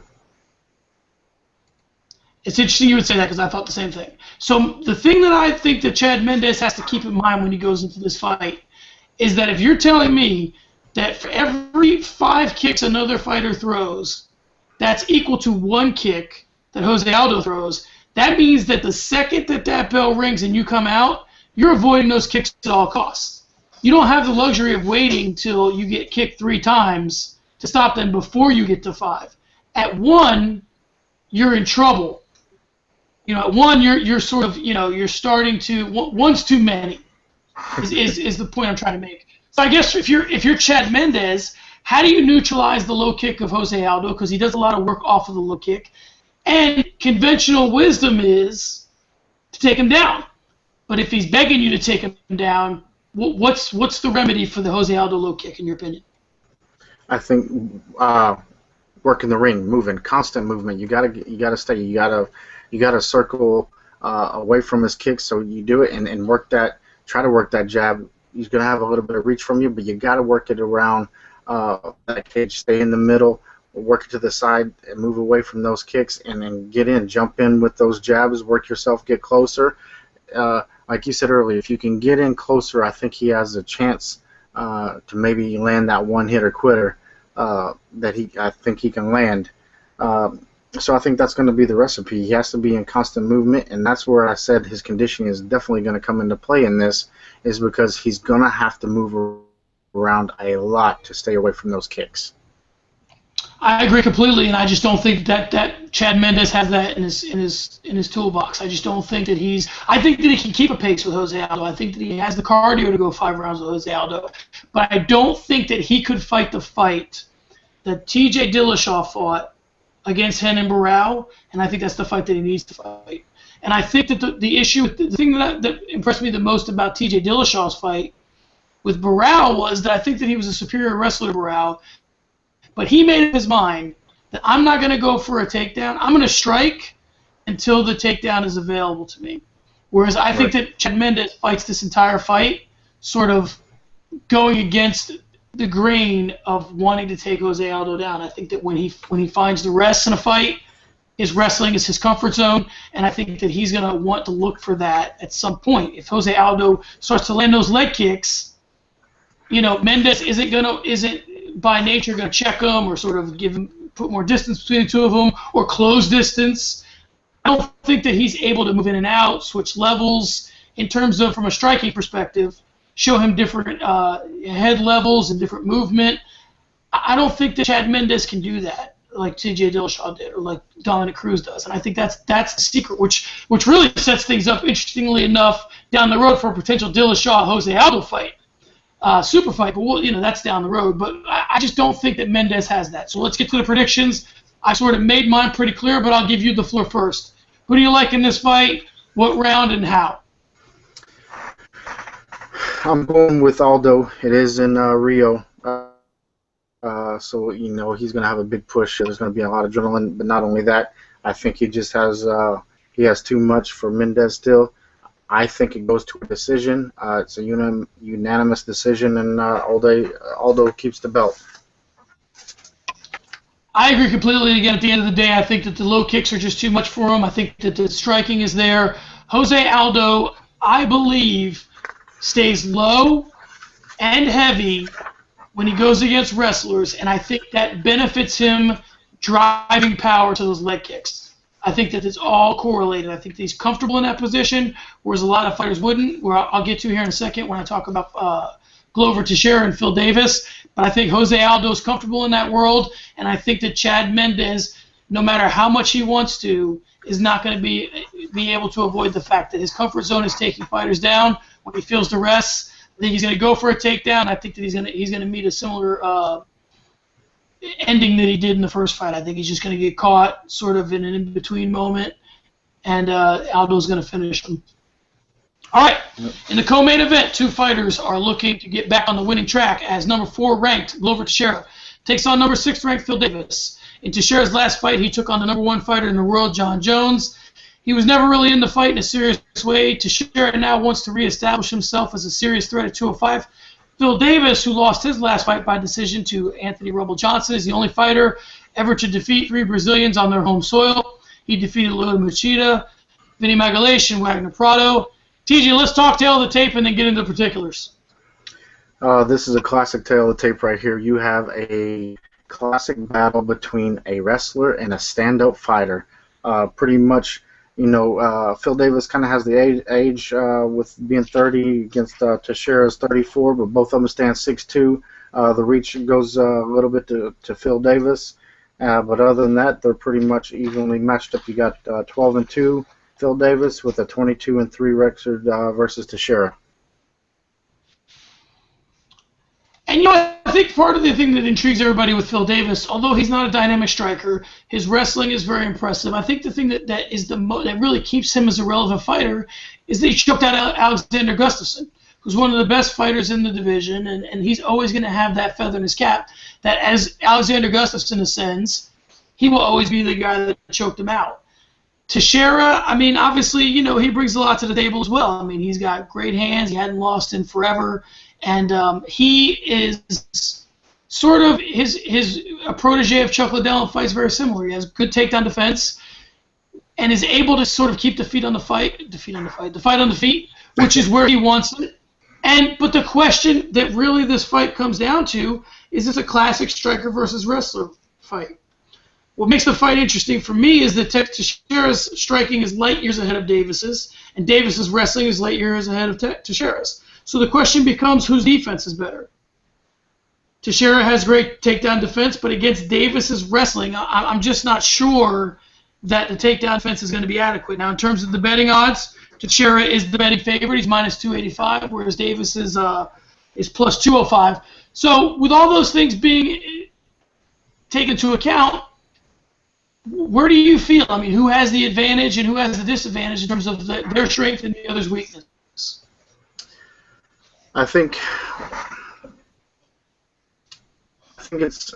It's interesting you would say that because I thought the same thing. So the thing that I think that Chad Mendes has to keep in mind when he goes into this fight is that if you're telling me that for every 5 kicks another fighter throws, that's equal to 1 kick that Jose Aldo throws, that means that the second that bell rings and you come out, you're avoiding those kicks at all costs. You don't have the luxury of waiting till you get kicked 3 times to stop them before you get to 5. At 1, you're in trouble. At 1, you're sort of, you're starting to, 1's too many, is the point I'm trying to make. So I guess if you're Chad Mendes, How do you neutralize the low kick of Jose Aldo? Because he does a lot of work off of the low kick. And conventional wisdom is to take him down. But if he's begging you to take him down, what's the remedy for the Jose Aldo low kick, in your opinion? I think work in the ring, moving, constant movement. You gotta stay. You gotta circle away from his kicks. So you do it and work that. Try to work that jab. He's gonna have a little bit of reach from you, but you gotta work it around that cage. Stay in the middle. Work it to the side and move away from those kicks, and then get in, jump in with those jabs. Work yourself, get closer. Like you said earlier, if you can get in closer, I think he has a chance to maybe land that one-hitter quitter that I think he can land. So I think that's going to be the recipe. He has to be in constant movement, and that's where I said his conditioning is definitely going to come into play in this, is because he's going to have to move around a lot to stay away from those kicks. I agree completely, and I just don't think that Chad Mendes has that in his toolbox. I just don't think that I think that he can keep a pace with Jose Aldo. I think that he has the cardio to go 5 rounds with Jose Aldo, but I don't think that he could fight the fight that T.J. Dillashaw fought against Renan Barão, and I think that's the fight that he needs to fight. And I think that the thing that impressed me the most about T.J. Dillashaw's fight with Barão was that I think that he was a superior wrestler to Barão. But he made up his mind that I'm not going to go for a takedown. I'm going to strike until the takedown is available to me. Whereas I think that Chad Mendes fights this entire fight sort of going against the grain of wanting to take Jose Aldo down. I think that when he finds the rest in a fight, his wrestling is his comfort zone, and I think that he's going to want to look for that at some point. If Jose Aldo starts to land those leg kicks, Mendes isn't by nature going to check him or sort of put more distance between the two of them or close distance. I don't think that he's able to move in and out, switch levels in terms of, from a striking perspective, show him different head levels and different movement. I don't think that Chad Mendes can do that like T.J. Dillashaw did or like Dominic Cruz does, and I think that's the secret, which really sets things up, interestingly enough, down the road for a potential Dillashaw-Jose Aldo fight. Super fight, but that's down the road. But I just don't think that Mendes has that. So let's get to the predictions. I sort of made mine pretty clear, but I'll give you the floor first. Who do you like in this fight? What round and how? I'm going with Aldo. It is in Rio. So he's going to have a big push. There's going to be a lot of adrenaline, but not only that, I think he just has too much for Mendes still. I think it goes to a decision. It's a unanimous decision, and Aldo keeps the belt. I agree completely. Again, at the end of the day, I think that the low kicks are just too much for him. I think that the striking is there. Jose Aldo, I believe, stays low and heavy when he goes against wrestlers, and I think that benefits him driving power to those leg kicks. I think that it's all correlated. I think that he's comfortable in that position, whereas a lot of fighters wouldn't, where I'll get to here in a second when I talk about Glover Teixeira and Phil Davis. But I think Jose Aldo is comfortable in that world, and I think that Chad Mendes, no matter how much he wants to, is not going to be able to avoid the fact that his comfort zone is taking fighters down. When he feels the rest, I think he's going to go for a takedown. I think that he's going to meet a similar ending that he did in the first fight. I think he's just going to get caught sort of in an in-between moment, and Aldo's going to finish him. All right, in the co-main event, 2 fighters are looking to get back on the winning track as number 4 ranked Glover Teixeira takes on number 6 ranked Phil Davis. In Teixeira's last fight, he took on the number 1 fighter in the world, John Jones. He was never really in the fight in a serious way. Teixeira now wants to reestablish himself as a serious threat at 205. Phil Davis, who lost his last fight by decision to Anthony Rumble Johnson, is the only fighter ever to defeat 3 Brazilians on their home soil. He defeated Lyoto Machida, Vinny Magalhães, and Wagner Prado. TJ, let's talk tale of the tape and then get into the particulars. This is a classic tale of the tape right here. You have a classic battle between a wrestler and a stand-up fighter. Pretty much, Phil Davis kind of has the age with being 30 against Teixeira's 34, but both of them stand 6'2". The reach goes a little bit to Phil Davis, but other than that, they're pretty much evenly matched up. You got 12-2 Phil Davis with a 22-3 record versus Teixeira. And I think part of the thing that intrigues everybody with Phil Davis, although he's not a dynamic striker, his wrestling is very impressive. I think the thing that is that really keeps him as a relevant fighter is that he choked out Alexander Gustafsson, who's one of the best fighters in the division, and he's always going to have that feather in his cap that as Alexander Gustafsson ascends, he will always be the guy that choked him out. Teixeira, I mean, obviously, he brings a lot to the table as well. I mean, he's got great hands. He hadn't lost in forever. And he is sort of a protege of Chuck Liddell and fights very similar. He has good takedown defense and is able to sort of keep the fight on the feet, which is where he wants it. But the question that really this fight comes down to is this a classic striker versus wrestler fight? What makes the fight interesting for me is that Teixeira's striking is light years ahead of Davis's, and Davis's wrestling is light years ahead of Teixeira's. So the question becomes, whose defense is better? Teixeira has great takedown defense, but against Davis's wrestling, I'm just not sure that the takedown defense is going to be adequate. Now, in terms of the betting odds, Teixeira is the betting favorite. He's minus 285, whereas Davis is plus 205. So with all those things being taken into account, where do you feel? I mean, who has the advantage and who has the disadvantage in terms of their strength and the other's weakness? I think it's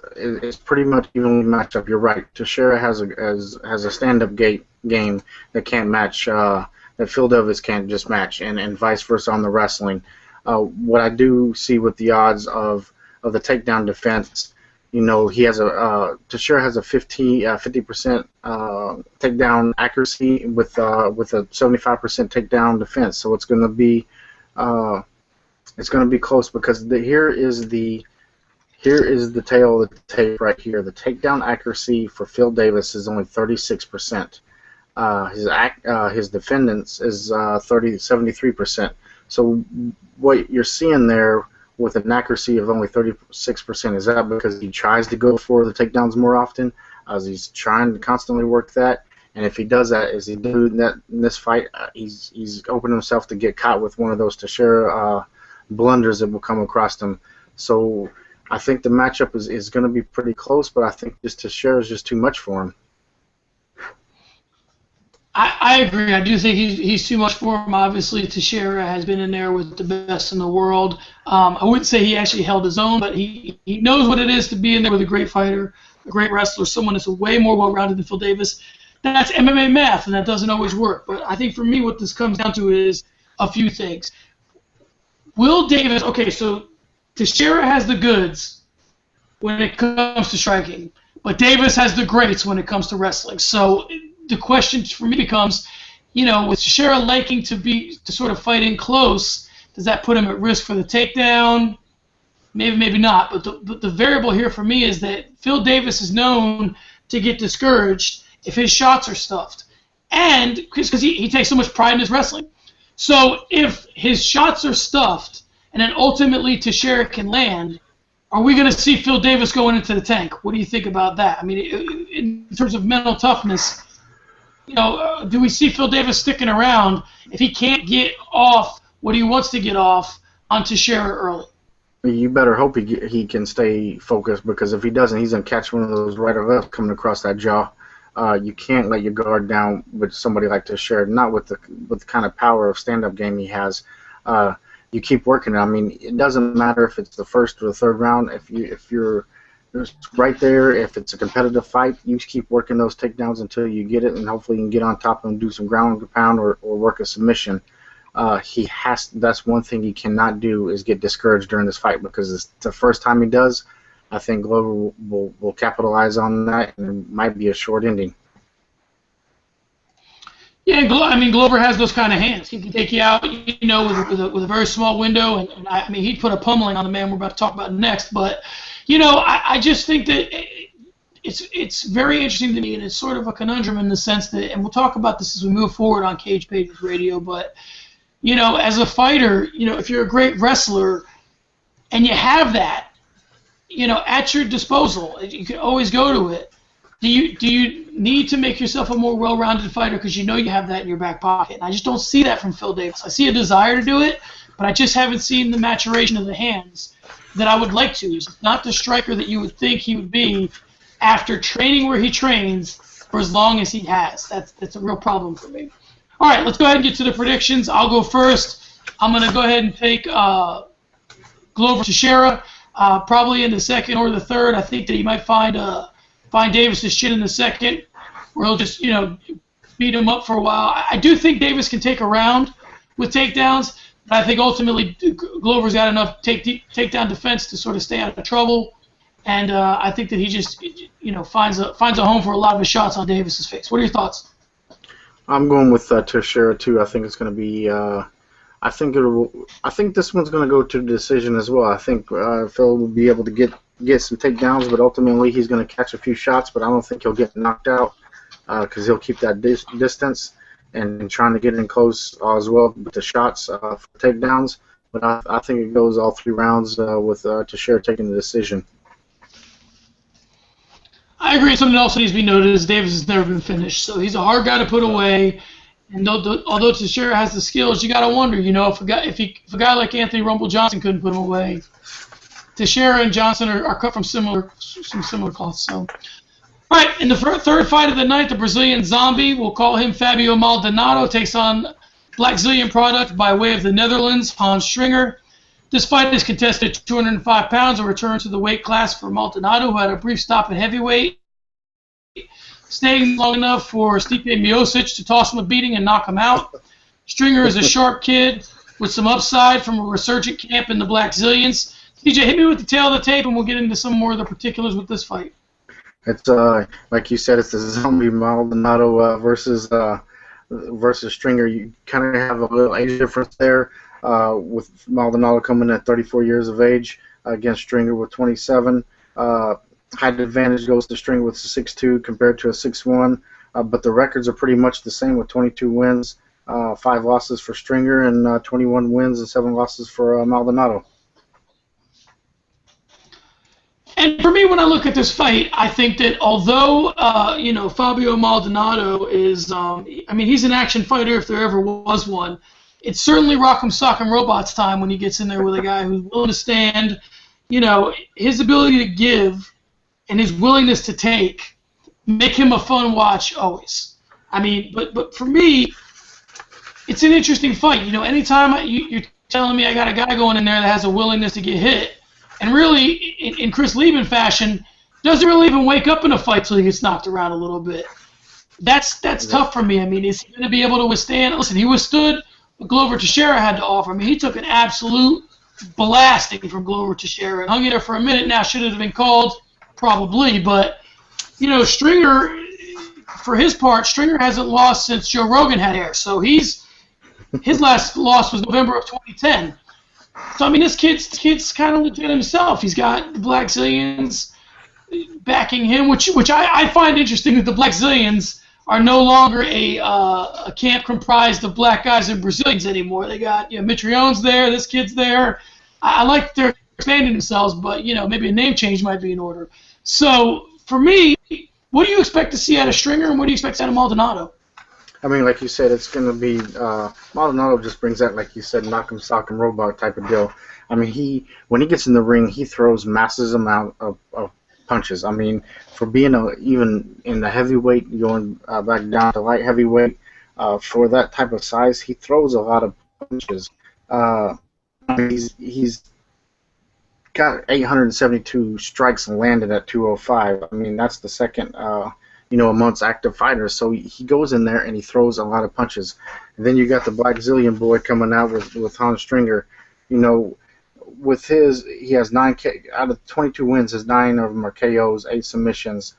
pretty much evenly matched up. You're right. Teixeira has a stand-up game that can't match that Phil Davis can't just match, and vice versa on the wrestling. What I do see with the odds of the takedown defense, he has Teixeira has a 50% takedown accuracy with a 75% takedown defense. So it's going to be close because here is the tail of the tape right here. The takedown accuracy for Phil Davis is only 36%. His defendants is 73%. So what you're seeing there with an accuracy of only 36%, is that because he tries to go for the takedowns more often, as he's trying to constantly work that? And if he does that, is he doing that in this fight? He's opened himself to get caught with one of those Teixeira blunders that will come across him. So I think the matchup is going to be pretty close, but I think just Teixeira is just too much for him. I agree. I do think he's too much for him. Obviously, Teixeira has been in there with the best in the world. I wouldn't say he actually held his own, but he knows what it is to be in there with a great fighter, a great wrestler, someone that's way more well-rounded than Phil Davis. That's MMA math, and that doesn't always work. But I think for me what this comes down to is a few things. Will Davis, okay, so Teixeira has the goods when it comes to striking, but Davis has the greats when it comes to wrestling. So the question for me becomes, with Teixeira liking to sort of fight in close, does that put him at risk for the takedown? Maybe, maybe not. But the variable here for me is that Phil Davis is known to get discouraged if his shots are stuffed, and because he takes so much pride in his wrestling. So if his shots are stuffed and then ultimately Teixeira can land, are we going to see Phil Davis going into the tank? What do you think about that? I mean, in terms of mental toughness, do we see Phil Davis sticking around if he can't get off what he wants to get off on Teixeira early? You better hope he can stay focused, because if he doesn't, he's going to catch one of those right or left coming across that jaw. You can't let your guard down with somebody like Teixeira, not with the kind of power of stand-up game he has. You keep working it. I mean, it doesn't matter if it's the first or the third round. If you're right there, if it's a competitive fight, you just keep working those takedowns until you get it, and hopefully you can get on top of him, do some ground and pound or work a submission. That's one thing he cannot do, is get discouraged during this fight, because it's the first time he does. I think Glover will capitalize on that, and it might be a short ending. Yeah, Glover has those kind of hands. He can take you out, with a very small window, and I mean, he'd put a pummeling on the man we're about to talk about next. But, I just think that it's very interesting to me, and it's sort of a conundrum in the sense that, and we'll talk about this as we move forward on Cage Pages Radio, but, as a fighter, if you're a great wrestler and you have that, at your disposal, you can always go to it. Do you need to make yourself a more well-rounded fighter because you have that in your back pocket? And I just don't see that from Phil Davis. I see a desire to do it, but I just haven't seen the maturation of the hands that I would like to. He's not the striker that you would think he would be after training where he trains for as long as he has. That's a real problem for me. All right, let's go ahead and get to the predictions. I'll go first. I'm going to go ahead and take Glover Teixeira, probably in the second or the third. I think that he might find Davis's chin in the second, where he'll just, beat him up for a while. I do think Davis can take a round with takedowns, but I think ultimately Glover's got enough takedown defense to sort of stay out of trouble. And I think that he just, finds a home for a lot of his shots on Davis's face. What are your thoughts? I'm going with Teixeira too. I think it's going to be. I think this one's going to go to the decision as well. I think Phil will be able to get some takedowns, but ultimately he's going to catch a few shots. But I don't think he'll get knocked out because he'll keep that distance and trying to get in close as well with the shots for takedowns. But I think it goes all 3 rounds with Teixeira taking the decision. I agree. Something else that needs to be noted is Davis has never been finished, so he's a hard guy to put away. And although Teixeira has the skills, you got to wonder, if a guy like Anthony Rumble Johnson couldn't put him away, Teixeira and Johnson are cut from similar cloths. So, all right, in the third fight of the night, the Brazilian Zombie, we'll call him Fabio Maldonado, takes on Blackzilian product by way of the Netherlands, Hans Stringer. This fight is contested at 205 pounds, a return to the weight class for Maldonado, who had a brief stop at heavyweight, staying long enough for Stipe Miocic to toss him a beating and knock him out. Stringer is a sharp kid with some upside from a resurgent camp in the Blackzilians. TJ, hit me with the tail of the tape, and we'll get into some more of the particulars with this fight. It's like you said, it's the Zombie Maldonado versus Stringer. You kind of have a little age difference there. With Maldonado coming at 34 years of age against Stringer with 27. Height advantage goes to Stringer with 6'2" compared to a 6'1", but the records are pretty much the same with 22 wins, 5 losses for Stringer, and 21 wins and 7 losses for Maldonado. And for me, when I look at this fight, I think that although, Fabio Maldonado is, he's an action fighter if there ever was one. It's certainly Rock'em Sock'em Robots time when he gets in there with a guy who's willing to stand. His ability to give and his willingness to take make him a fun watch always. But for me, it's an interesting fight. Anytime you're telling me I got a guy going in there that has a willingness to get hit, and really, in Chris Lieben fashion, doesn't really even wake up in a fight till he gets knocked around a little bit. That's tough for me. Is he going to be able to withstand? Listen, he withstood what Glover Teixeira had to offer. He took an absolute blasting from Glover Teixeira and hung in there for a minute. Now, should it have been called? Probably. But, Stringer, for his part, Stringer hasn't lost since Joe Rogan had hair. So his last loss was November of 2010. So, this kid's kind of legit himself. He's got the Blackzilians backing him, which I find interesting that the Blackzilians are no longer a camp comprised of black guys and Brazilians anymore. They got Mitrione's there, this kid's there. I like they're expanding themselves, but maybe a name change might be in order. So for me, what do you expect to see out of Stringer, and what do you expect out of Maldonado? Like you said, it's going to be Maldonado just brings that, like you said, knock 'em, sock 'em, robot type of deal. When he gets in the ring, he throws massive amount of punches. For being even in the heavyweight, going back down to light heavyweight, for that type of size, he throws a lot of punches. He's got 872 strikes landed at 205. That's the second, amongst active fighters. So he goes in there and he throws a lot of punches. And then you got the Blackzilian boy coming out with Hans Stringer. He has 9 out of 22 wins. His 9 of them are KOs, 8 submissions.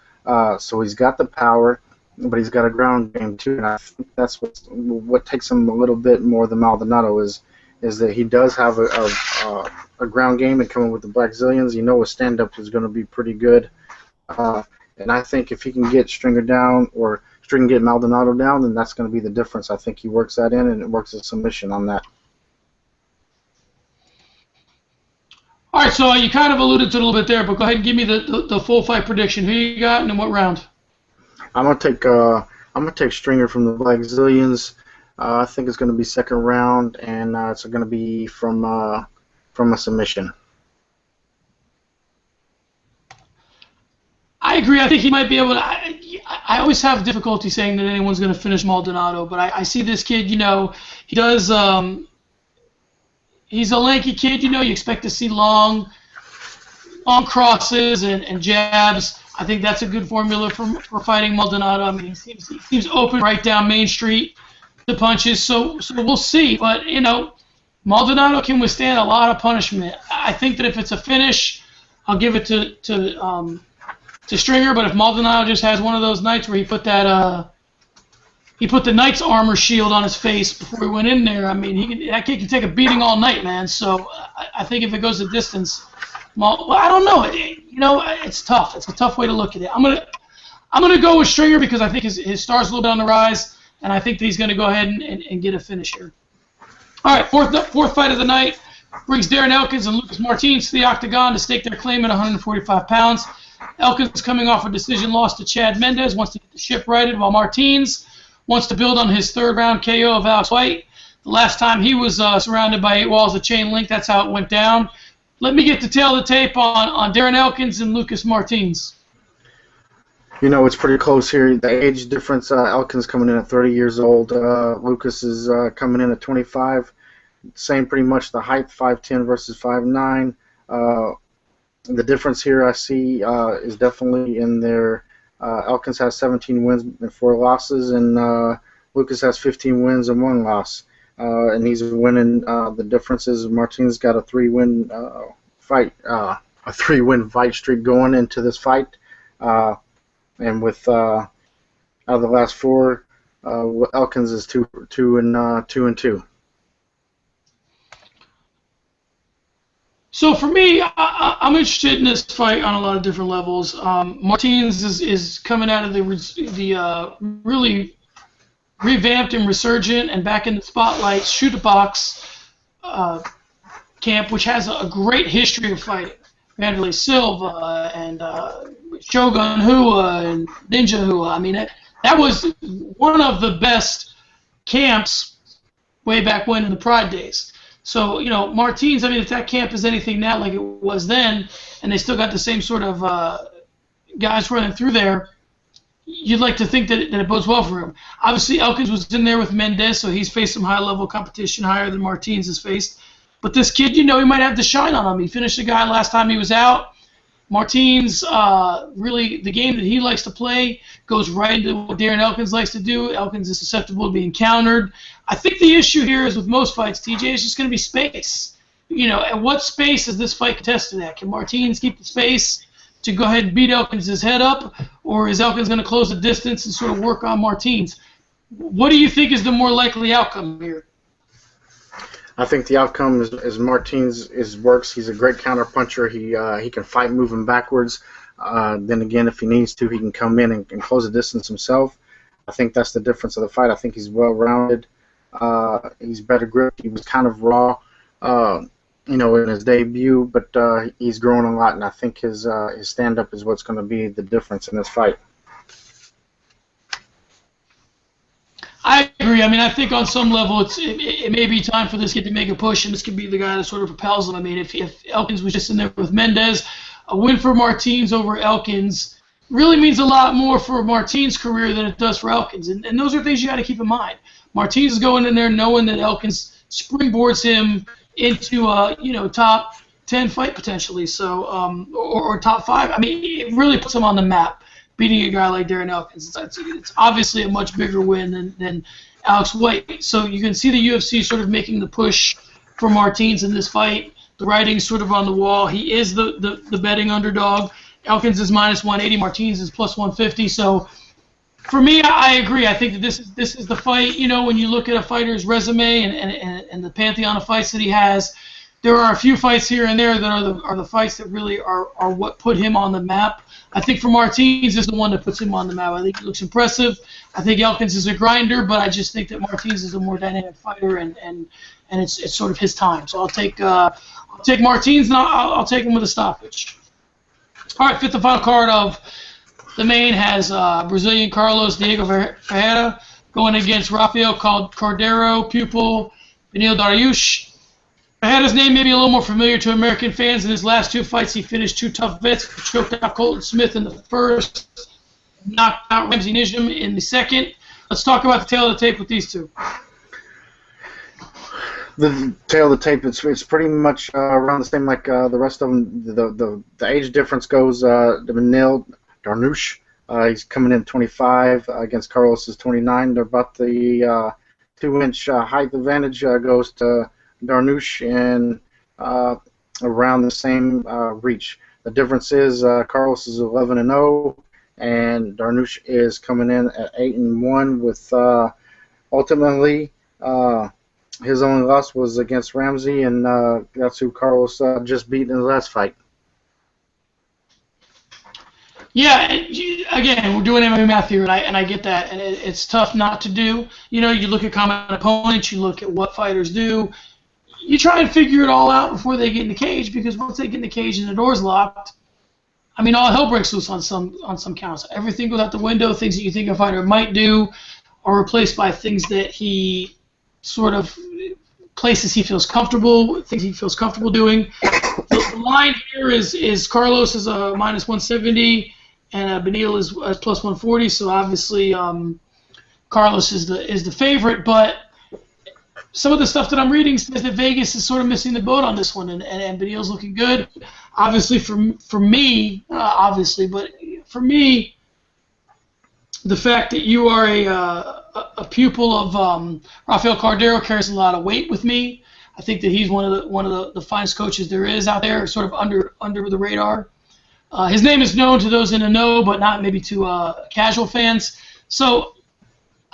So he's got the power, but he's got a ground game too. And I think that's what takes him a little bit more than Maldonado is that he does have a ground game, and coming with the Blackzilians, his stand-up is going to be pretty good. And I think if he can get Stringer down or Stringer get Maldonado down, then that's going to be the difference. I think he works that in, and it works a submission on that. All right, so you kind of alluded to it a little bit there, but go ahead and give me the full fight prediction. Who you got, and in what round? I'm gonna take Stringer from the Blackzilians. I think it's going to be second round, and it's going to be from a submission. I agree. I think he might be able to. I always have difficulty saying that anyone's going to finish Maldonado, but I see this kid. You know, he does. He's a lanky kid. You know, you expect to see long crosses and jabs. I think that's a good formula for fighting Maldonado. I mean, he seems open right down Main Street to punches. So we'll see. But you know, Maldonado can withstand a lot of punishment. I think that if it's a finish, I'll give it to Stringer. But if Maldonado just has one of those nights where he put the Knight's armor shield on his face before he went in there, I mean, that kid can take a beating all night, man. So I think if it goes the distance, well, I don't know. You know, it's tough. It's a tough way to look at it. I'm gonna go with Stringer because I think his star's a little bit on the rise, and I think that he's gonna go ahead and get a finish here. All right, fourth fight of the night brings Darren Elkins and Lucas Martins to the octagon to stake their claim at 145 pounds. Elkins, coming off a decision loss to Chad Mendes, wants to get the ship righted, while Martins wants to build on his third-round KO of Alex White. The last time he was surrounded by 8 walls of chain link, that's how it went down. Let me get the tail of the tape on Darren Elkins and Lucas Martins. You know, it's pretty close here. The age difference, Elkins coming in at 30 years old. Lucas is coming in at 25. Same pretty much the height, 5'10 versus 5'9. The difference here I see is definitely in their Elkins has 17 wins and 4 losses, and Lucas has 15 wins and 1 loss. And he's winning. The difference is Martinez got a 3-win a 3-win fight streak going into this fight. And with out of the last 4, Elkins is 2-2. So for me, I'm interested in this fight on a lot of different levels. Martins is coming out of the really revamped and resurgent and back in the spotlight shoot box camp, which has a great history of fighting. Vanderlei Silva and Shogun Hua and Ninja Hua. I mean, that was one of the best camps way back when in the Pride days. So, you know, Martins, I mean, if that camp is anything now like it was then, and they still got the same sort of guys running through there, you'd like to think that it bodes well for him. Obviously, Elkins was in there with Mendes, so he's faced some high-level competition, higher than Martins has faced. But this kid, you know, he might have to shine on him. He finished the guy last time he was out. Martins, really, the game that he likes to play goes right into what Darren Elkins likes to do. Elkins is susceptible to being countered. I think the issue here is with most fights, TJ, is just going to be space. You know, at what space is this fight contested at? Can Martins keep the space to go ahead and beat Elkins' head up, or is Elkins going to close the distance and sort of work on Martins? What do you think is the more likely outcome here? I think the outcome is Martins works. He's a great counter puncher. He can fight moving backwards. Then again, if he needs to, he can come in and close the distance himself. I think that's the difference of the fight. I think he's well-rounded. He's better grip. He was kind of raw, you know, in his debut, but he's grown a lot, and I think his stand-up is what's going to be the difference in this fight. I agree. I mean, I think on some level it may be time for this kid to make a push, and this could be the guy that sort of propels him. I mean, if Elkins was just in there with Mendes, a win for Martins over Elkins really means a lot more for Martins' career than it does for Elkins. And those are things you got to keep in mind. Martins is going in there knowing that Elkins springboards him into top 10 fight potentially, so or top 5. I mean, it really puts him on the map. Beating a guy like Darren Elkins, it's obviously a much bigger win than Alex White. So you can see the UFC sort of making the push for Martins in this fight. The writing's sort of on the wall. He is the betting underdog. Elkins is minus 180. Martins is plus 150. So for me, I agree. I think that this is the fight. You know, when you look at a fighter's resume and the pantheon of fights that he has, there are a few fights here and there that are the fights that really are what put him on the map. I think for Martins is the one that puts him on the map. I think he looks impressive. I think Elkins is a grinder, but I just think that Martins is a more dynamic fighter, and it's sort of his time. So I'll take Martins, and I'll take him with a stoppage. All right, fifth and final card of the main has Brazilian Carlos Diego Ferreira going against Rafael Cordero, pupil Beneil Dariush. I had his name maybe a little more familiar to American fans. In his last 2 fights, he finished 2 tough vets, choked out Colton Smith in the first, knocked out Ramsey Nijm in the second. Let's talk about the tail of the tape with these two. The tail of the tape, it's pretty much around the same like the rest of them. The age difference goes to Beneil Dariush. He's coming in 25 against Carlos is 29. They're about the 2-inch height advantage goes to Dariush and around the same reach. The difference is Carlos is 11-0 and Dariush is coming in at 8-1 with ultimately his only loss was against Ramsey, and that's who Carlos just beat in the last fight. Yeah, again, we're doing MMA math here, and I get that, and it's tough not to do. You know, you look at common opponents, you look at what fighters do, you try and figure it all out before they get in the cage, because once they get in the cage and the door's locked, I mean, all hell breaks loose on some counts. Everything goes out the window. Things that you think a fighter might do are replaced by things that he sort of places he feels comfortable, things he feels comfortable doing. The line here is Carlos is a minus 170 and Beneil is plus 140. So obviously Carlos is the favorite, but some of the stuff that I'm reading says that Vegas is sort of missing the boat on this one, and Beneil's looking good. Obviously, for me, but for me, the fact that you are a pupil of Rafael Cordero carries a lot of weight with me. I think that he's one of the finest coaches there is out there, sort of under the radar. His name is known to those in the know, but not maybe to casual fans. So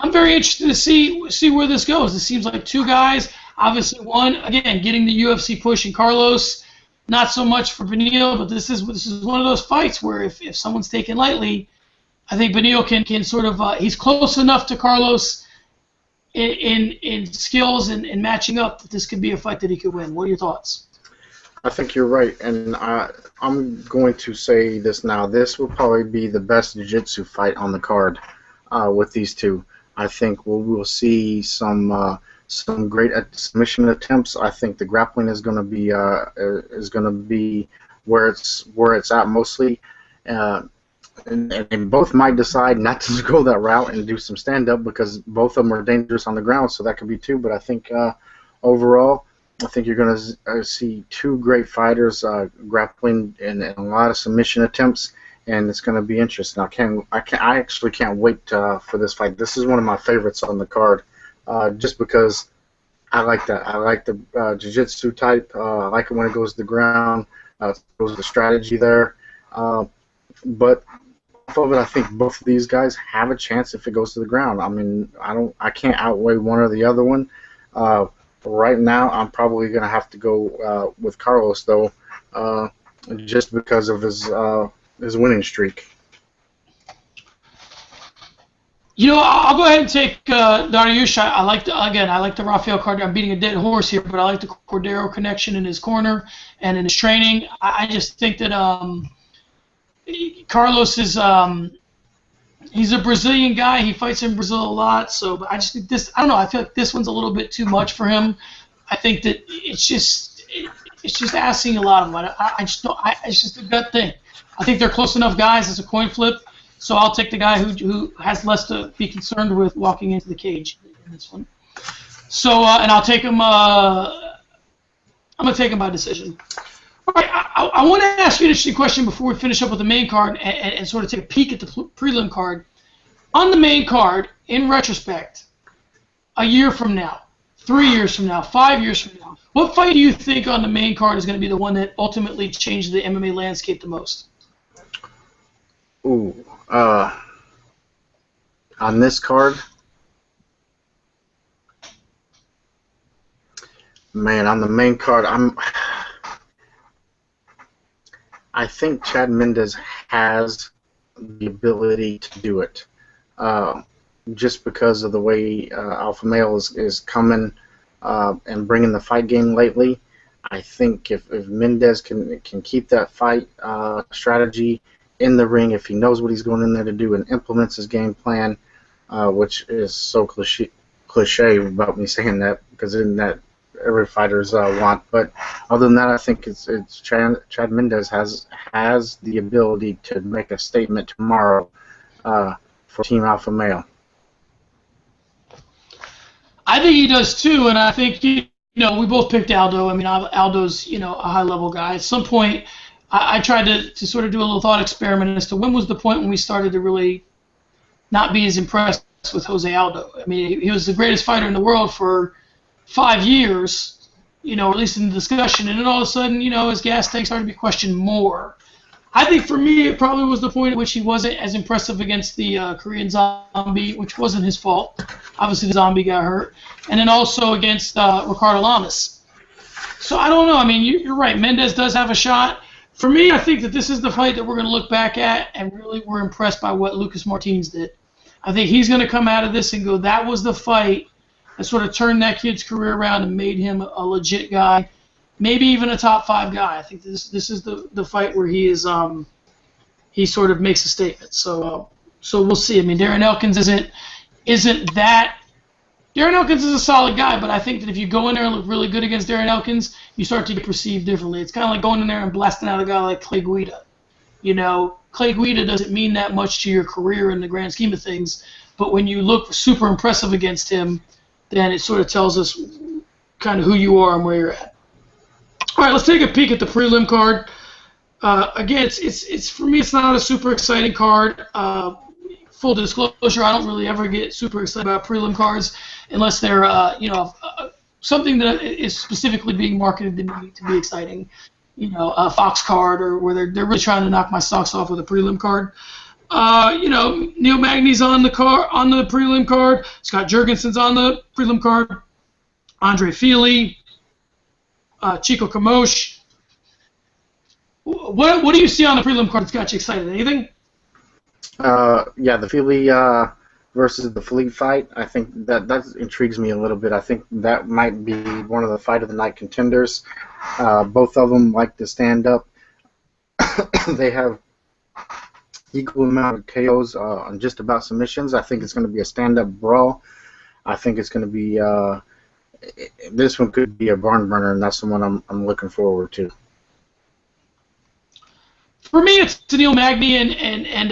I'm very interested to see where this goes. It seems like 2 guys. Obviously, one again getting the UFC push, and Carlos not so much for Beneil. But this is one of those fights where if someone's taken lightly, I think Beneil can sort of he's close enough to Carlos in skills and matching up that this could be a fight that he could win. What are your thoughts? I think you're right, and I'm going to say this now. This will probably be the best jiu-jitsu fight on the card with these two. I think we'll see some great submission attempts. I think the grappling is going to be where it's at mostly, and both might decide not to go that route and do some stand-up because both of them are dangerous on the ground. So that could be 2. But I think overall, I think you're going to see 2 great fighters grappling and a lot of submission attempts. And it's going to be interesting. I actually can't wait for this fight. This is one of my favorites on the card, just because I like that. I like the jiu-jitsu type. I like it when it goes to the ground. It goes to the strategy there. But off of it, I think both of these guys have a chance if it goes to the ground. I mean, I can't outweigh one or the other one. Right now, I'm probably going to have to go with Carlos though, just because of his winning streak. You know, I'll go ahead and take Dariush. I like the Rafael Cordero. I'm beating a dead horse here, but I like the Cordero connection in his corner and in his training. I just think that Carlos is he's a Brazilian guy. He fights in Brazil a lot. So I just think this. I don't know. I feel like this one's a little bit too much for him. I think that it's just asking a lot of him. I just don't. It's just a gut thing. I think they're close enough guys. It's a coin flip. So I'll take the guy who has less to be concerned with walking into the cage in this one. So and I'll take him. I'm gonna take him by decision. All right. I want to ask you an interesting question before we finish up with the main card and sort of take a peek at the prelim card. On the main card, in retrospect, a year from now, 3 years from now, 5 years from now, what fight do you think on the main card is going to be the one that ultimately changed the MMA landscape the most? Ooh. On this card, man, on the main card, I think Chad Mendes has the ability to do it, just because of the way Alpha Male is coming and bringing the fight game lately. I think if Mendes can keep that fight strategy in the ring, if he knows what he's going in there to do and implements his game plan, which is so cliche about me saying that, because isn't that every fighter's want. But other than that, I think it's Chad Mendes has the ability to make a statement tomorrow for Team Alpha Male. I think he does too, and I think we both picked Aldo. I mean, Aldo's a high level guy. At some point, I tried to sort of do a little thought experiment as to when was the point when we started to really not be as impressed with Jose Aldo. I mean, he was the greatest fighter in the world for 5 years, or at least in the discussion, and then all of a sudden, his gas tank started to be questioned more. I think for me, it probably was the point at which he wasn't as impressive against the Korean Zombie, which wasn't his fault. Obviously, the Zombie got hurt. And then also against Ricardo Lamas. So I don't know. I mean, you're right. Mendes does have a shot. For me, I think that this is the fight that we're going to look back at and really we're impressed by what Lucas Martins did. I think he's going to come out of this and go, that was the fight that sort of turned that kid's career around and made him a legit guy. Maybe even a top 5 guy. I think this is the fight where he is he sort of makes a statement. So we'll see. I mean, Darren Elkins isn't that. Darren Elkins is a solid guy, but I think that if you go in there and look really good against Darren Elkins, you start to get perceived differently. It's kind of like going in there and blasting out a guy like Clay Guida. Clay Guida doesn't mean that much to your career in the grand scheme of things, but when you look super impressive against him, then it sort of tells us kind of who you are and where you're at. All right, let's take a peek at the prelim card. Again, it's for me, it's not a super exciting card. Full disclosure, I don't really ever get super excited about prelim cards unless they're something that is specifically being marketed to be exciting. A Fox card, or where they're really trying to knock my socks off with a prelim card. Neil Magny's on the prelim card. Scott Jurgensen's on the prelim card. Andre Fili. Chico Kamosh. What do you see on the prelim card that's got you excited? Anything? Yeah, the Fili versus the Fleet fight. I think that intrigues me a little bit. I think that might be one of the fight of the night contenders. Both of them like to stand up. They have equal amount of KOs on just about submissions. I think it's going to be a stand-up brawl. I think it's going to be. This one could be a barn burner, and that's the one I'm looking forward to. For me, it's the Neil Magny and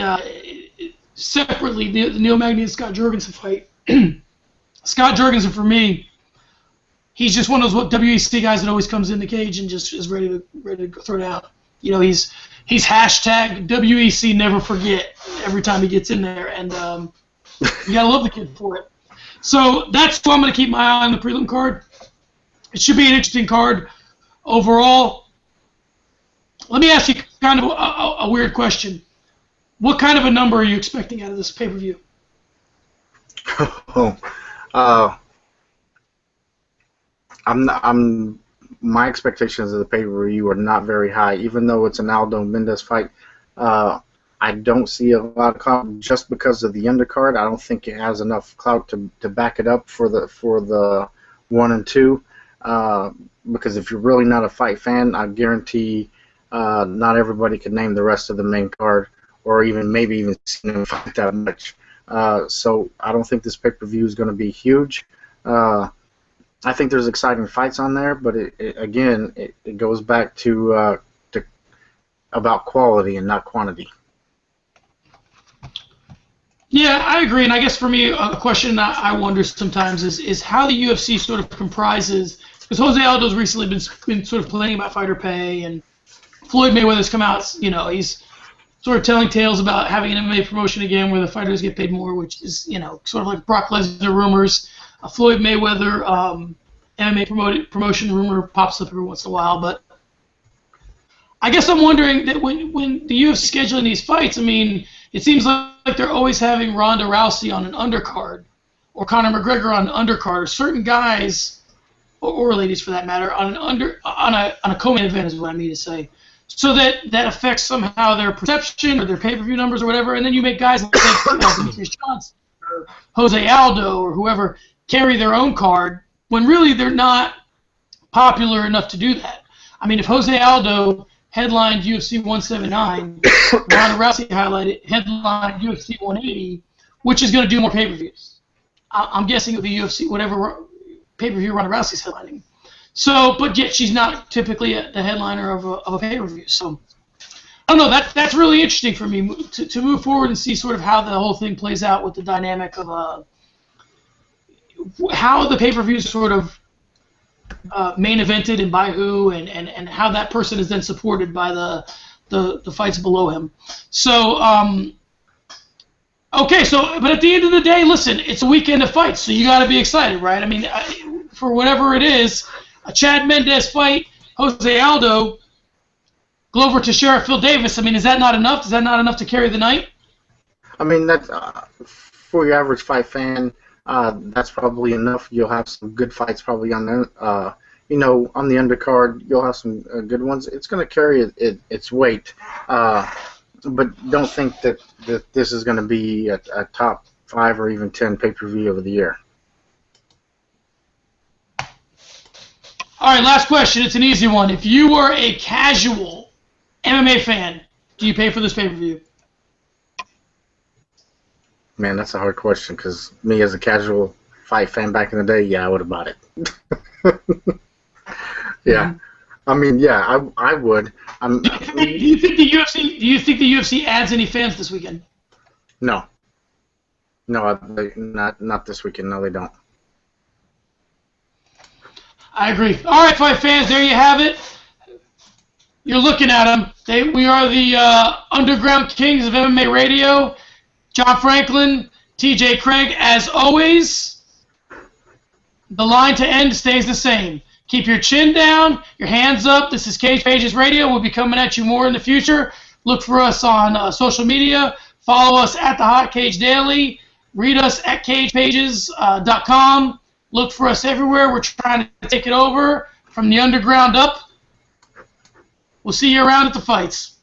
separately the Neil Magny and Scott Jurgensen fight. Scott Jurgensen, for me, he's just one of those WEC guys that always comes in the cage and just is ready to throw down. He's hashtag WEC never forget every time he gets in there, and you gotta love the kid for it. So that's why I'm going to keep my eye on the prelim card. It should be an interesting card overall. Let me ask you kind of a weird question. What kind of a number are you expecting out of this pay-per-view? My expectations of the pay-per-view are not very high, even though it's an Aldo Mendes fight. I don't see a lot of clout just because of the undercard. I don't think it has enough clout to back it up for the 1 and 2. Because if you're really not a fight fan, I guarantee not everybody can name the rest of the main card, or maybe even see them fight that much. So I don't think this pay-per-view is going to be huge. I think there's exciting fights on there, but it goes back to about quality and not quantity. Yeah, I agree, and I guess for me, a question I wonder sometimes is how the UFC sort of comprises, because Jose Aldo's recently been sort of complaining about fighter pay, and Floyd Mayweather's come out, he's sort of telling tales about having an MMA promotion again where the fighters get paid more, which is, sort of like Brock Lesnar rumors. A Floyd Mayweather MMA promotion rumor pops up every once in a while, but I guess I'm wondering that when the UFC scheduling these fights, I mean, it seems like they're always having Ronda Rousey on an undercard, or Conor McGregor on an undercard, or certain guys, or ladies for that matter, on a co-main event is what I mean to say. So that affects somehow their perception or their pay-per-view numbers or whatever, and then you make guys like Demetrius Johnson or Jose Aldo or whoever carry their own card when really they're not popular enough to do that. I mean, if Jose Aldo headlined UFC 179, Ronda Rousey headlined UFC 180, which is going to do more pay-per-views? I'm guessing it would be UFC, whatever pay-per-view Ronda Rousey's headlining. So, but yet she's not typically the headliner of a pay-per-view. So, I don't know. That's really interesting for me to move forward and see sort of how the whole thing plays out with the dynamic of how the pay-per-views are sort of main evented and by who, and how that person is then supported by the fights below him. So, okay, so, but at the end of the day, listen, it's a weekend of fights, so you got to be excited, right? I mean, for whatever it is, a Chad Mendes fight, Jose Aldo, Glover Teixeira, Phil Davis, I mean, is that not enough? Is that not enough to carry the night? I mean, that's for your average fight fan, that's probably enough. You'll have some good fights probably on the, on the undercard. You'll have some good ones. It's going to carry its weight. But don't think that this is going to be a top 5 or even 10 pay-per-view of the year. All right, last question. It's an easy one. If you were a casual MMA fan, do you pay for this pay-per-view? Man, that's a hard question because me as a casual fight fan back in the day, yeah, I would have bought it. Yeah. I mean, yeah, I would. Do you think the UFC adds any fans this weekend? No. No, not this weekend. No, they don't. I agree. All right, fight fans, there you have it. You're looking at them. We are the underground kings of MMA radio. John Franklin, TJ Craig, as always. The line to end stays the same. Keep your chin down, your hands up. This is Cage Pages Radio. We'll be coming at you more in the future. Look for us on social media. Follow us at the Hot Cage Daily. Read us at cagepages.com. Look for us everywhere. We're trying to take it over from the underground up. We'll see you around at the fights.